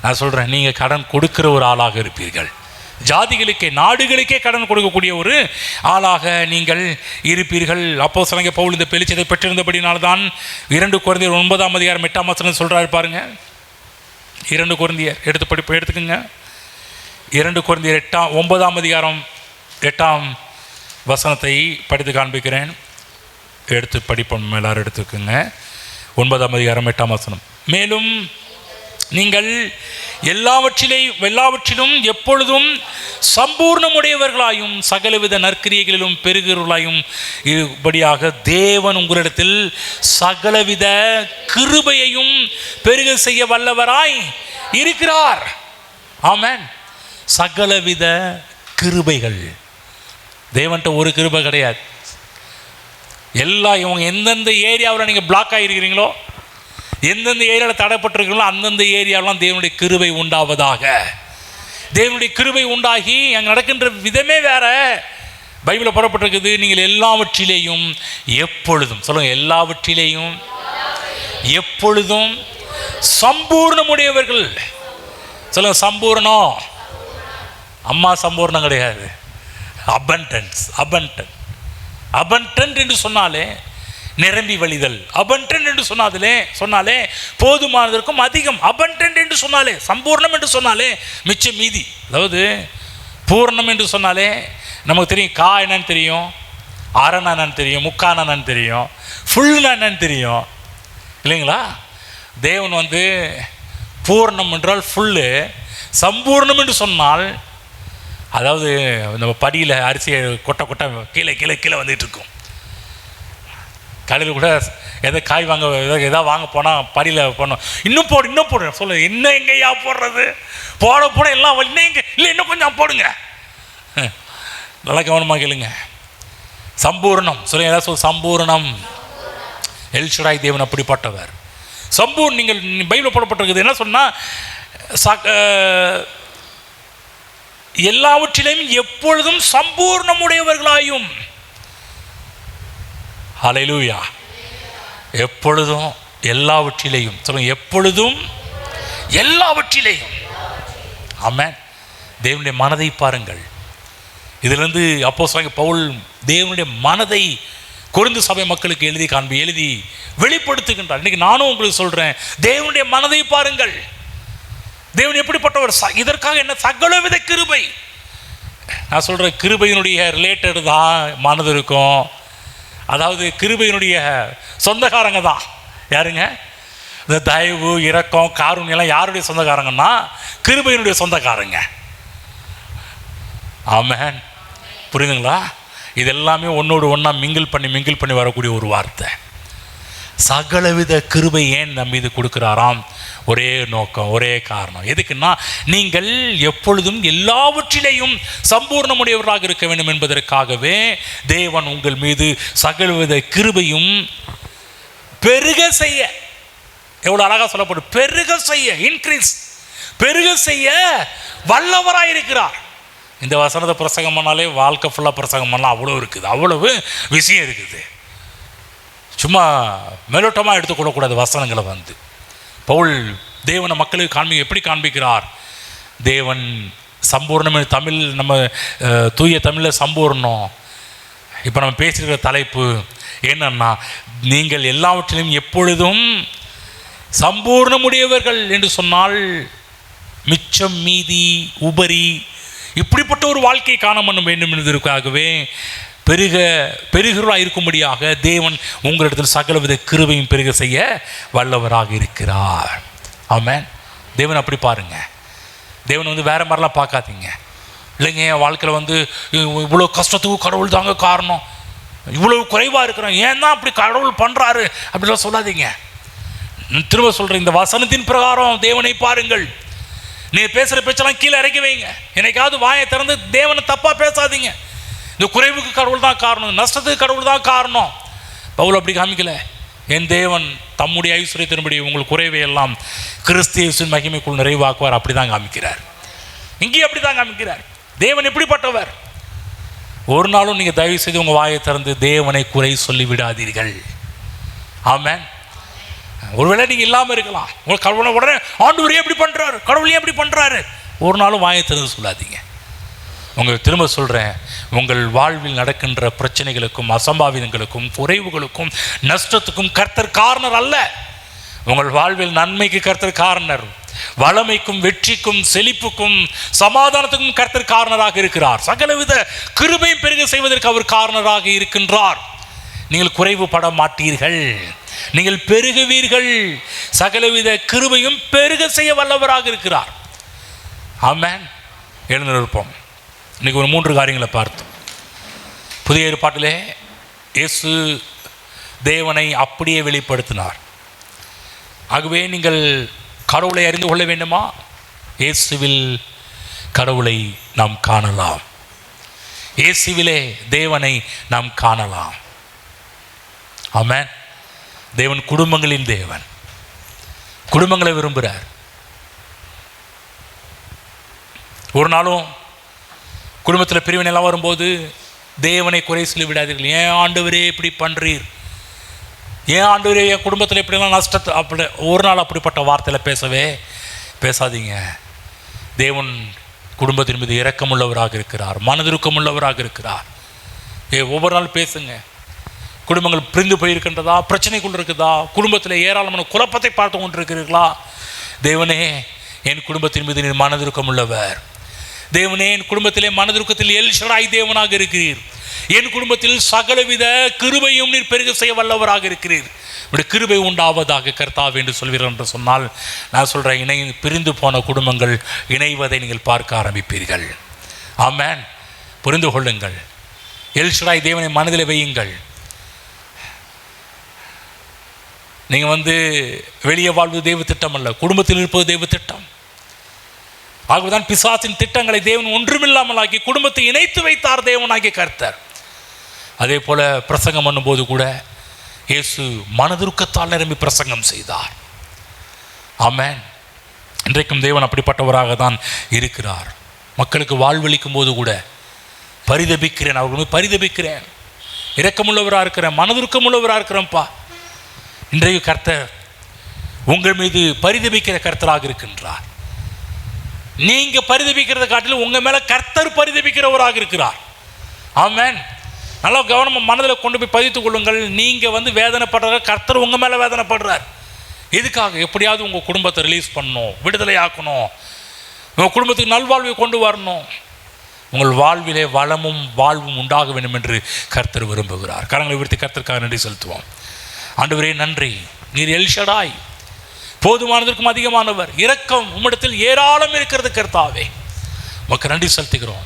நான் சொல்கிறேன், நீங்கள் கடன் கொடுக்கிற ஒரு ஆளாக இருப்பீர்கள். ஜாதிகளுக்கே நாடுகளுக்கே கடன் கொடுக்கக்கூடிய ஒரு ஆளாக நீங்கள் இருப்பீர்கள். அப்போஸ்தலனாகிய பவுல் இந்த வெளிச்சத்தை பெற்றிருந்தபடினால்தான் 2 கொரிந்தியர் 9:8 சொல்கிறாரு பாருங்க. 2 கொரிந்தியர் எடுத்துக்கோங்க. 2 கொரிந்தியர் 9:8 படித்து காண்பிக்கிறேன். எடுத்து படிப்போம், எல்லாரும் எடுத்துக்கோங்க. 9:8. மேலும் நீங்கள் எல்லாவற்றிலும் எப்பொழுதும் சம்பூர்ணமுடையவர்களாயும் சகலவித நற்கிரியைகளிலும் பெருகிறவர்களாயும் இப்படியாக தேவன் உங்களிடத்தில் சகலவித கிருபையையும் பெருக செய்ய வல்லவராய் இருக்கிறார். ஆமென். சகலவித கிருபைகள். தேவன்கிட்ட ஒரு கிருபை கிடையாது. இவங்க எந்தெந்த ஏரியாவில் நீங்கள் பிளாக் ஆகிருக்கிறீங்களோ, எந்தெந்த ஏரியாவில் தடைப்பட்டிருக்கிறீங்களோ, அந்தந்த ஏரியாவெலாம் தேவனுடைய கிருபை உண்டாவதாக. தேவனுடைய கிருபை உண்டாகி அங்கே நடக்கின்ற விதமே வேற. பைபிளில் புறப்பட்டிருக்குது, நீங்கள் எல்லாவற்றிலேயும் எப்பொழுதும், சொல்லுங்க, எல்லாவற்றிலேயும் எப்பொழுதும் சம்பூர்ணமுடையவர்கள். சொல்லுங்க, சம்பூர்ணம். அம்மா சம்பூர்ணம் கிடையாது, அபண்டன்ஸ். அபண்டன்ட் என்று சொன்னாலே நிரம்பி வழிதல். அபண்டன்ட் என்று சொன்னாலே போதுமானதற்கும் அதிகம். அபண்டன்ட் என்று சொன்னாலே, சம்பூர்ணம் என்று சொன்னாலே மிச்சம் மீதி. அதாவது பூர்ணம் என்று சொன்னாலே நமக்கு தெரியும், கா என்னன்னு தெரியும், அரணா என்னன்னு தெரியும், முக்கானா என்னன்னு தெரியும், ஃபுல்னா என்னன்னு தெரியும், இல்லைங்களா? தேவன் பூர்ணம் என்றால் ஃபுல்லு, சம்பூர்ணம் என்று சொன்னால், அதாவது நம்ம படியில் அரிசியை கொட்டை கீழே வந்துட்டு இருக்கும். காலையில் கூட எதை காய் வாங்க எதாவது வாங்க போனால் படியில் போனோம், இன்னும் போடு சொல்ல, இன்னும் எங்கேயா போடுறது, போட எல்லாம் இன்னும் எங்கே இல்லை, இன்னும் கொஞ்சம் போடுங்க. நல்லா கவனமாக கேளுங்க. சம்பூர்ணம் சொல்லுங்க, ஏதாவது சம்பூர்ணம். எல்ஷடாய் தேவன் அப்படிப்பட்டவர். நீங்கள் பைபிளில் போடப்பட்டிருக்குது என்ன சொன்னால், எல்லாவற்றிலையும் எப்பொழுதும் சம்பூர்ணமுடையவர்களாயும். ஹல்லேலூயா. எப்பொழுதும் எல்லாவற்றிலேயும், சொல்லுங்க, எப்பொழுதும் எல்லாவற்றிலேயும். ஆமென். தேவனுடைய மனதை பாருங்கள். இதிலிருந்து அப்போஸ்தலனாகிய பவுல் தேவனுடைய மனதை கொரிந்து சபை மக்களுக்கு எழுதி வெளிப்படுத்துகின்றார். இன்னைக்கு நானும் உங்களுக்கு சொல்றேன், தேவனுடைய மனதை பாருங்கள். தேவன் எப்படிப்பட்டவர்? இதற்காக என்ன சகலவித கிருபை. நான் சொல்கிறேன், கிருபையினுடைய ரிலேட்டட் தான் மனது இருக்கும். அதாவது கிருபையினுடைய சொந்தக்காரங்க தான் யாருங்க? இந்த தயவு, இரக்கம், காருண்யெல்லாம் யாருடைய சொந்தக்காரங்கன்னா கிருபையினுடைய சொந்தக்காரங்க. ஆமென். புரியுதுங்களா? இதெல்லாமே ஒன்னோடு ஒன்றா மிங்கிள் பண்ணி வரக்கூடிய ஒரு வார்த்தை. சகலவித கிருபை ஏன் நம்ம இது கொடுக்குறாராம்? ஒரே நோக்கம், ஒரே காரணம். எதுக்குன்னா, நீங்கள் எப்பொழுதும் எல்லாவற்றிலேயும் சம்பூர்ணமுடையவர்களாக இருக்க வேண்டும் என்பதற்காகவே தேவன் உங்கள் மீது சகலவித கிருபையும் பெருக செய்ய, எவ்வளோ அழகாக சொல்லப்படும், பெருக செய்ய, இன்க்ரீஸ், பெருக செய்ய வல்லவராயிருக்கிறார். இந்த வசனத்தை பிரசங்கம் பண்ணாலே வாழ்க்கை ஃபுல்லாக பிரசங்கம் பண்ணலாம், அவ்வளோ இருக்குது, அவ்வளவு விஷயம் இருக்குது. சும்மா மேலோட்டமாக எடுத்துக்கொள்ளக்கூடாது வசனங்களை. பவுல் தேவனை மக்களுக்கு எப்படி காண்பிக்கிறார்? தேவன் சம்பூர்ணம். தமிழ் நம்ம தூய தமிழில் சம்பூர்ணம். இப்போ நம்ம பேசியிருக்கிற தலைப்பு என்னன்னா, நீங்கள் எல்லாவற்றிலும் எப்பொழுதும் சம்பூர்ணமுடையவர்கள் என்று சொன்னால் மிச்சம், மீதி, உபரி, இப்படிப்பட்ட ஒரு வாழ்க்கையை காண வேண்டும் என்பதற்காகவே பெருகிறவராக இருக்கும்படியாக தேவன் உங்களிடத்தில் சகலவித கிருபையும் பெருக செய்ய வல்லவராக இருக்கிறார். ஆமென். தேவன் அப்படி பாருங்க. தேவன் வேற மாதிரிலாம் பார்க்காதீங்க. இல்லைங்க, என் வாழ்க்கையில் இவ்வளோ கஷ்டத்துக்கு கடவுள் தாங்க காரணம், இவ்வளோ குறைவாக இருக்கிறோம், ஏன் தான் அப்படி கடவுள் பண்ணுறாரு அப்படிலாம் சொல்லாதீங்க. திரும்ப சொல்கிறேன், இந்த வசனத்தின் பிரகாரம் தேவனை பாருங்கள். நீங்கள் பேசுகிற பேச்செல்லாம் கீழே இறக்கி வைங்க. என்னைக்காவது வாயை திறந்து தேவனை தப்பாக பேசாதீங்க. இந்த குறைவுக்கு கடவுள் தான் காரணம், நஷ்டத்துக்கு கடவுள் தான் காரணம். பவுல் அப்படி காமிக்கல. என் தேவன் தம்முடைய ஐஸ்வர்யத்தின்படி உங்கள் குறைவை எல்லாம் கிறிஸ்து இயேசுவின் மகிமைக்குள் நிறைவாக்குவார். அப்படி தான் காமிக்கிறார். இங்கேயும் அப்படி தான் காமிக்கிறார். தேவன் எப்படிப்பட்டவர்? ஒரு நாளும் நீங்கள் தயவு செய்து உங்கள் வாயை திறந்து தேவனை குறை சொல்லி விடாதீர்கள். ஆமென். ஒருவேளை நீங்கள் இல்லாமல் இருக்கலாம். உங்கள் கடவுளை உடனே ஆண்டவரே எப்படி பண்ணுறாரு, கடவுளையே எப்படி பண்ணுறாரு, ஒரு நாளும் வாயை திறந்து சொல்லாதீங்க. உங்களுக்கு திரும்ப சொல்கிறேன், உங்கள் வாழ்வில் நடக்கின்ற பிரச்சனைகளுக்கும் அசம்பாவிதங்களுக்கும் குறைவுகளுக்கும் நஷ்டத்துக்கும் கர்த்தர் காரணர் அல்ல. உங்கள் வாழ்வில் நன்மைக்கு கர்த்தர் காரணர், வளமைக்கும் வெற்றிக்கும் செழிப்புக்கும் சமாதானத்துக்கும் கர்த்தர் காரணராக இருக்கிறார். சகலவித கிருபையும் பெருக செய்வதற்கு அவர் காரணராக இருக்கின்றார். நீங்கள் குறைவுபட மாட்டீர்கள், நீங்கள் பெருகுவீர்கள். சகலவித கிருபையும் பெருக செய்ய வல்லவராக இருக்கிறார். ஆமென். எழுந்திருப்போம். இன்னைக்கு ஒரு 3 காரியங்களை பார்த்தோம். புதிய ஏற்பாட்டிலே இயேசு தேவனை அப்படியே வெளிப்படுத்தினார். ஆகவே நீங்கள் கடவுளை அறிந்து கொள்ள வேண்டுமா? இயேசுவில் கடவுளை நாம் காணலாம். இயேசுவிலே தேவனை நாம் காணலாம். ஆமென். தேவன் குடும்பங்களின் தேவன், குடும்பங்களை விரும்புகிறார். ஒரு நாளும் குடும்பத்தில் பிரிவினை எல்லாம் வரும்போது தேவனை குறை சொல்லி விடாதீர்கள். ஏன் ஆண்டவரே இப்படி பண்ணுறீர், ஏன் ஆண்டவரே என் குடும்பத்தில் இப்படிலாம் நஷ்டத்தை, அப்படி ஒரு நாள் அப்படிப்பட்ட வார்த்தையில் பேசவே பேசாதீங்க. தேவன் குடும்பத்தின் மீது இரக்கமுள்ளவராக இருக்கிறார், மனதிருக்கமுள்ளவராக இருக்கிறார். ஒவ்வொரு நாள் பேசுங்க. குடும்பங்கள் பிரிந்து போயிருக்கின்றதா, பிரச்சனைக்குள் இருக்குதா, குடும்பத்தில் ஏராளமான குழப்பத்தை பார்த்து கொண்டு இருக்கிறீர்களா? தேவனே என் குடும்பத்தின் மீது நீர் மனதிருக்கம் உள்ளவர். தேவனே என் குடும்பத்திலே மனதிருக்கத்தில் எல் ஷடாய் தேவனாக இருக்கிறீர். என் குடும்பத்தில் சகலவித கிருபையும் நீர் பெருக செய்ய வல்லவராக இருக்கிறீர். இப்படி கிருபை உண்டாவதாக கர்த்தாவே என்று சொல்வீர்கள் என்று சொன்னால், நான் சொல்கிறேன், பிரிந்து போன குடும்பங்கள் இணைவதை நீங்கள் பார்க்க ஆரம்பிப்பீர்கள். ஆமென். புரிந்து கொள்ளுங்கள். எல் ஷடாய் தேவனை மனதில் வையுங்கள். நீங்கள் வெளியே வாழ்வது தெய்வ திட்டம் அல்ல, குடும்பத்தில் இருப்பது தெய்வ திட்டம். ஆகவேதான் பிசாசின் திட்டங்களை தேவன் ஒன்றுமில்லாமல் ஆக்கி குடும்பத்தை இணைத்து வைத்தார் தேவனாகிய கர்த்தர். அதே போல பிரசங்கம் பண்ணும்போது கூட இயேசு மனதுருக்கத்தால் நிரம்பி பிரசங்கம் செய்தார். ஆமென். இன்றைக்கும் தேவன் அப்படிப்பட்டவராக தான் இருக்கிறார். மக்களுக்கு வாழ்வளிக்கும் போது கூட பரிதபிக்கிறேன், அவர்களுமே பரிதபிக்கிறேன், இரக்கமுள்ளவராக இருக்கிறேன், மனதுருக்கமுள்ளவராக இருக்கிறேன்ப்பா. இன்றைக்கு கர்த்தர் உங்கள் மீது பரிதபிக்கிற கர்த்தராக இருக்கின்றார். நீங்க பரிதபிக்கிறத காட்டிலும் உங்க மேல கர்த்தர் பரிதபிக்கிறவராக இருக்கிறார். ஆமென். நல்லா கவனமா மனதில் கொண்டு போய் பதித்துக் கொள்ளுங்கள். நீங்க வேதனைப்படுற கர்த்தர் உங்க மேல வேதனைப்படுறார். எதுக்காக? எப்படியாவது உங்க குடும்பத்தை ரிலீஸ் பண்ணணும், விடுதலை ஆக்கணும், உங்க குடும்பத்துக்கு நல்வாழ்வை கொண்டு வரணும். உங்கள் வாழ்விலே வளமும் வாழ்வும் உண்டாக வேண்டும் என்று கர்த்தர் விரும்புகிறார். கரங்களை உயர்த்தி கர்த்தருக்காக நன்றி செலுத்துவோம். ஆண்டவரே நன்றி, நீர் எல் ஷடாய், போதுமானதற்கும் அதிகமானவர், இரக்கம் உம்மிடத்தில் ஏராளம் இருக்கிறது கர்த்தாவே. உமக்கு நன்றி செலுத்துகிறோம்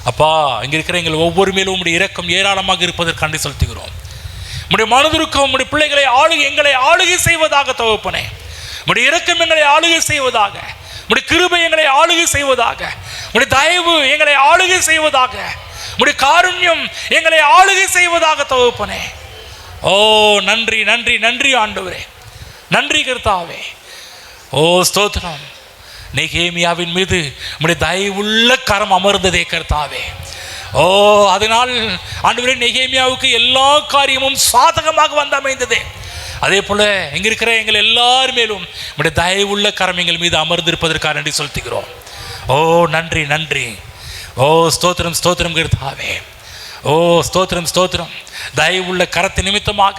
அப்பா. இங்கே இருக்கிற எங்கள் ஒவ்வொரு மேலும் உம்முடைய இரக்கம் ஏராளமாக இருப்பதற்கு நன்றி செலுத்துகிறோம். உம்முடைய மனதிருக்கம் உம்முடைய பிள்ளைகளை எங்களை ஆளுகை செய்வதாக தகப்பனே. உம்முடைய இரக்கம் எங்களை ஆளுகை செய்வதாக, உம்முடைய கிருபை எங்களை ஆளுகை செய்வதாக, உம்முடைய தயவு எங்களை ஆளுகை செய்வதாக, உம்முடைய காருண்யம் எங்களை ஆளுகை செய்வதாக தகப்பனே. ஓ நன்றி நன்றி நன்றி ஆண்டவரே, நன்றி கர்த்தாவே. ஓ ஸ்தோத்திரம். நெகேமியாவின் மீது உம்முடைய தயவுள்ள கரம் அமர்ந்ததே கர்த்தாவே. ஓ அதனால் ஆண்டவரே நெகேமியாவுக்கு எல்லா காரியமும் சாதகமாக அமைந்ததே. அதே போல இங்க இருக்கிற எங்கள் எல்லார் மேலும் உம்முடைய தயவுள்ள கரம் எங்கள் மீது அமர்ந்திருப்பதற்காக நன்றி செலுத்துகிறோம். ஓ நன்றி நன்றி. ஓ ஸ்தோத்திரம் ஸ்தோத்திரம் கர்த்தாவே. ஓ ஸ்தோத்திரம் ஸ்தோத்திரம். தயவுள்ள கரத்து நிமித்தமாக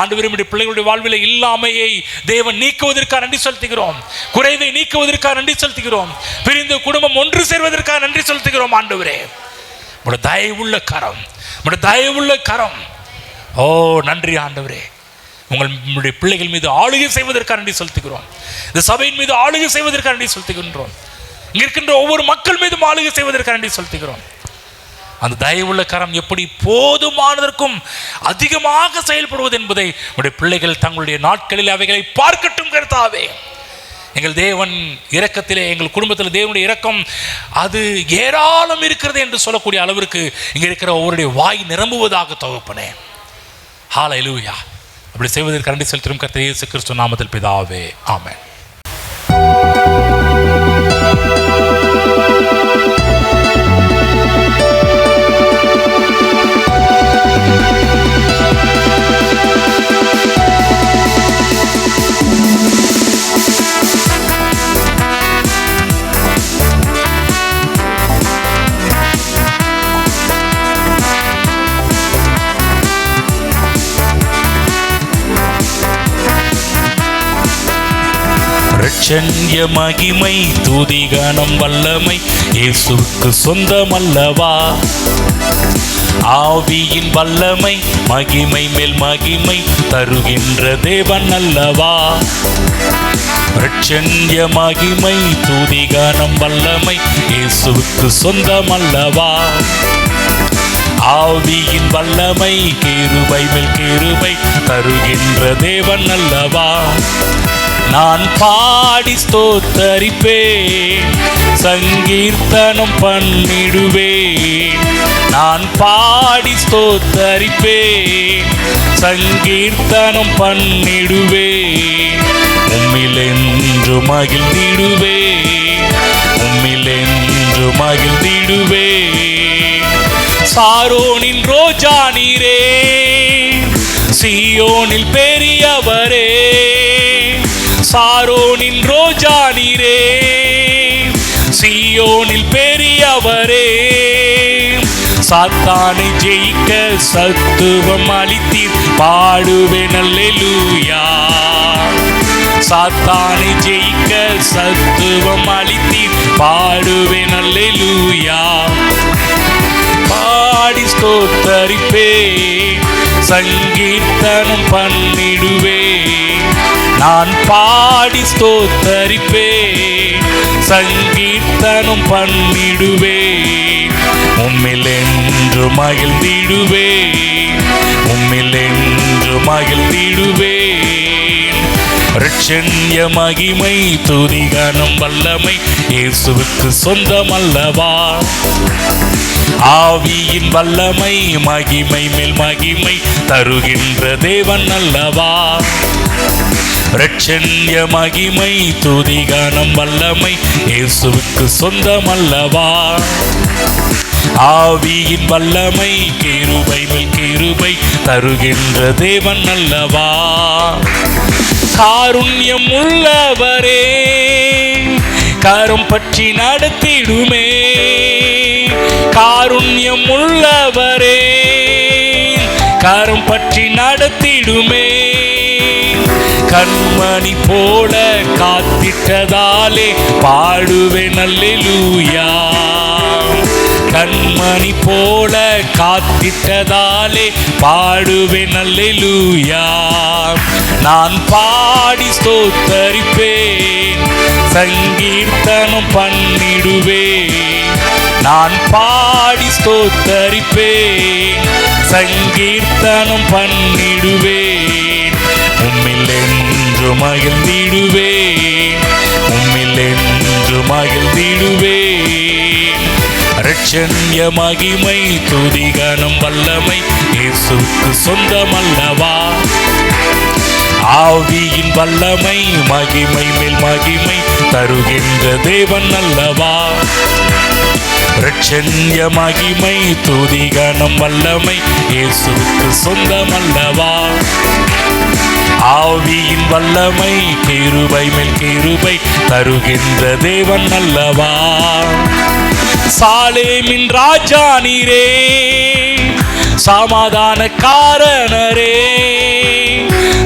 ஆண்டவருடைய பிள்ளைகளுடைய வாழ்வில் இல்லாமையை தேவன் நீக்குவதற்காக நன்றி செலுத்துகிறோம். குறைவை நீக்குவதற்காக நன்றி செலுத்துகிறோம். பிரிந்த குடும்பம் ஒன்று சேர்வதற்காக நன்றி செலுத்துகிறோம். ஆண்டவரே உம்முடைய தயவுள்ள கரம், உம்முடைய தயவுள்ள கரம். ஓ நன்றி ஆண்டவரே. உங்களுடைய பிள்ளைகள் மீது ஆளுகை செய்வதற்காக நன்றி செலுத்துகிறோம். இந்த சபையின் மீது ஆளுகை செய்வதற்காக நன்றி செலுத்துகின்றோம். இங்க இருக்கின்ற ஒவ்வொரு மக்கள் மீதும் ஆளுகை செய்வதற்காக நன்றி செலுத்துகிறோம். அந்த தயவுள்ள கரம் எப்படி போதுமானதற்கும் அதிகமாக செயல்படுவது என்பதை உடைய பிள்ளைகள் தங்களுடைய நாட்களில் அவைகளை பார்க்கட்டும் கர்த்தாவே. எங்கள் தேவன் இரக்கத்திலே, எங்கள் குடும்பத்தில் தேவனுடைய இரக்கம் அது ஏராளம் இருக்கிறது என்று சொல்லக்கூடிய அளவிற்கு இங்கே இருக்கிற ஒவ்வொருடைய வாய் நிரம்புவதாக தகப்பனே. ஹல்லேலூயா. அப்படி செய்வதற்கு நன்றி செலுத்தும் கர்த்தர் இயேசு கிறிஸ்து நாமத்தில் பிதாவே, ஆமென். ரட்சண்ய மகிமை துதிகணம் வல்லமை இயேசுவுக்கு சொந்தமல்லவா? ஆவியின் வல்லமை மகிமை மேல் மகிமை தருகின்ற தேவன் அல்லவா? ரட்சண்ய மகிமை துதிகணம் வல்லமை இயேசுவுக்கு சொந்தமல்லவா? ஆவியின் வல்லமை கிருபை மேல் கிருபை தருகின்ற தேவன் அல்லவா? நான் பாடி ஸ்தோத்தரிப்பேன், சங்கீர்த்தனம் பண்ணிடுவேன். நான் பாடி ஸ்தோத்தரிப்பேன், சங்கீர்த்தனம் பண்ணிடுவேன். உம்மிலென்று மகிழ்ந்திடுவேன், உம்மிலென்று மகிழ்ந்திடுவேன். சாரோனின் ரோஜா நீரே, சீயோனில் பெரியவரே. சாரோனின் ரோஜா நீரே, சீயோனில் பெரியவரே. சாத்தானை ஜெயிக்க சத்துவம் அளித்தீர், பாடுவேன் அல்லேலூயா. சாத்தானை ஜெயிக்க சத்துவம் அளித்தீர், பாடுவேன் அல்லேலூயா. பாடி ஸ்தோத்தரிப்பேன், சங்கீர்த்தனம் பண்ணிடுவேன். நான் பாடி ஸ்தோத்தரிப்பேன், சங்கீர்த்தனம் பண்ணிடுவேன். உம்மிலென்று மகிழ்ந்திடுவேன், உம்மிலென்று மகிழ்ந்திடுவேன். ரட்சண்ய மகிமை துதிகணம் வல்லமை இயேசுவுக்கு சொந்தமல்லவா? ஆவியின் வல்லமை மகிமை மேல் மகிமை தருகின்ற தேவன் அல்லவா? ரட்சண்ய மகிமை துதிகணம் வல்லமை இயேசுவுக்கு சொந்தமல்லவா? ஆவியின் வல்லமை கிருபை மேல் கிருபை தருகின்ற தேவன் அல்லவா? காருண்யம் உள்ளவரே, கரம் பற்றி நடத்திடுமே. காருண்யம் உள்ளவரே, கரம் பற்றி நடத்திடுமே. கண்மணி போல காத்திட்டதாலே பாடுவேன் அல்லேலூயா. கண்மணி போல காத்திட்டதாலே பாடுவேன் அல்லேலூயா. நான் பாடி ஸ்தோத்தரிப்பேன், சங்கீர்த்தனம் பண்ணிடுவேன். நான் பாடி ஸ்தோத்தரிப்பேன், சங்கீர்த்தனம் பண்ணிடுவேன். உம்மிலென்று மகிழ்ந்திடுவேன், உம்மிலென்று மகிழ்ந்திடுவேன். ரட்சண்ய மகிமை துதிகணம் வல்லமை இயேசுவுக்கு சொந்தமல்லவா? ஆவியின் வல்லமை மகிமை மேல் மகிமை தருகின்ற தேவன் அல்லவா? ரட்சண்ய மகிமை துதிகணம் வல்லமை இயேசுவுக்கு சொந்தமல்லவா? ஆவியின் வல்லமை கிருபை மேல் கிருபை தருகின்ற தேவன் அல்லவா? சாலேமின் ராஜா நீரே, சமாதான காரணரே.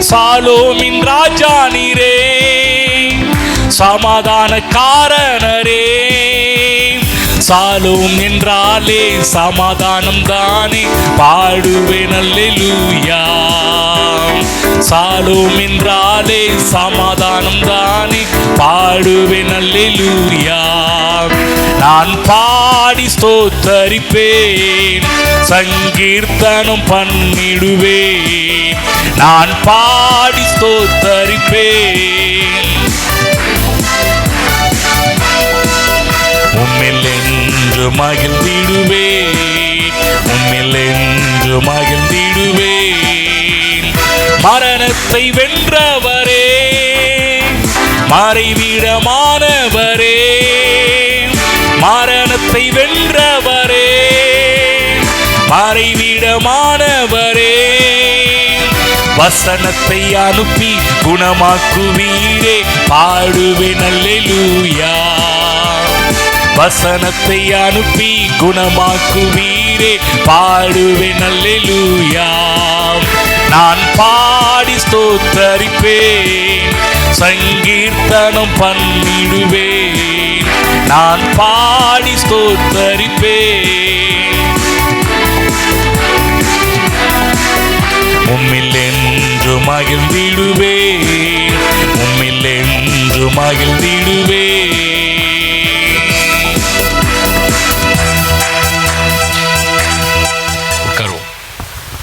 சாலோமின் ராஜா நீரே, சமாதான காரணரே. சாலோம் என்றாலே சமாதானம் தானே, பாடுவேன் அல்லேலூயா. சாலோம் என்றாலே சமாதானம் தானே, பாடுவேன் அல்லேலூயா. நான் பாடி ஸ்தோத்தரிப்பேன், சங்கீர்த்தனம் பண்ணிடுவேன். நான் பாடி ஸ்தோத்தரிப்பேன், உம்மில் என்று மகிழ்ந்திடுவேன், உம்மில் என்று மகிழ்ந்திடுவேன். மரணத்தை வென்றவரே, மறைவிடமானவரே, மரணத்தை வென்றவரே, மறைவிடமானவரே, வசனத்தை அனுப்பி குணமாக்குவீரே, பாடுவேன் அல்லேலூயா. வசனத்தை அனுப்பி குணமாக்குவீரே, பாடுவேன் அல்லேலூயா. நான் பாடி ஸ்தோத்தரிப்பேன், சங்கீர்த்தனம் பண்ணிடுவேன். நான் பாடி ஸ்தோத்தரிப்பேன், உம்மில் என்று மகிழ்ந்திடுவேன், உம்மில் என்று மகிழ்ந்திடுவேன்.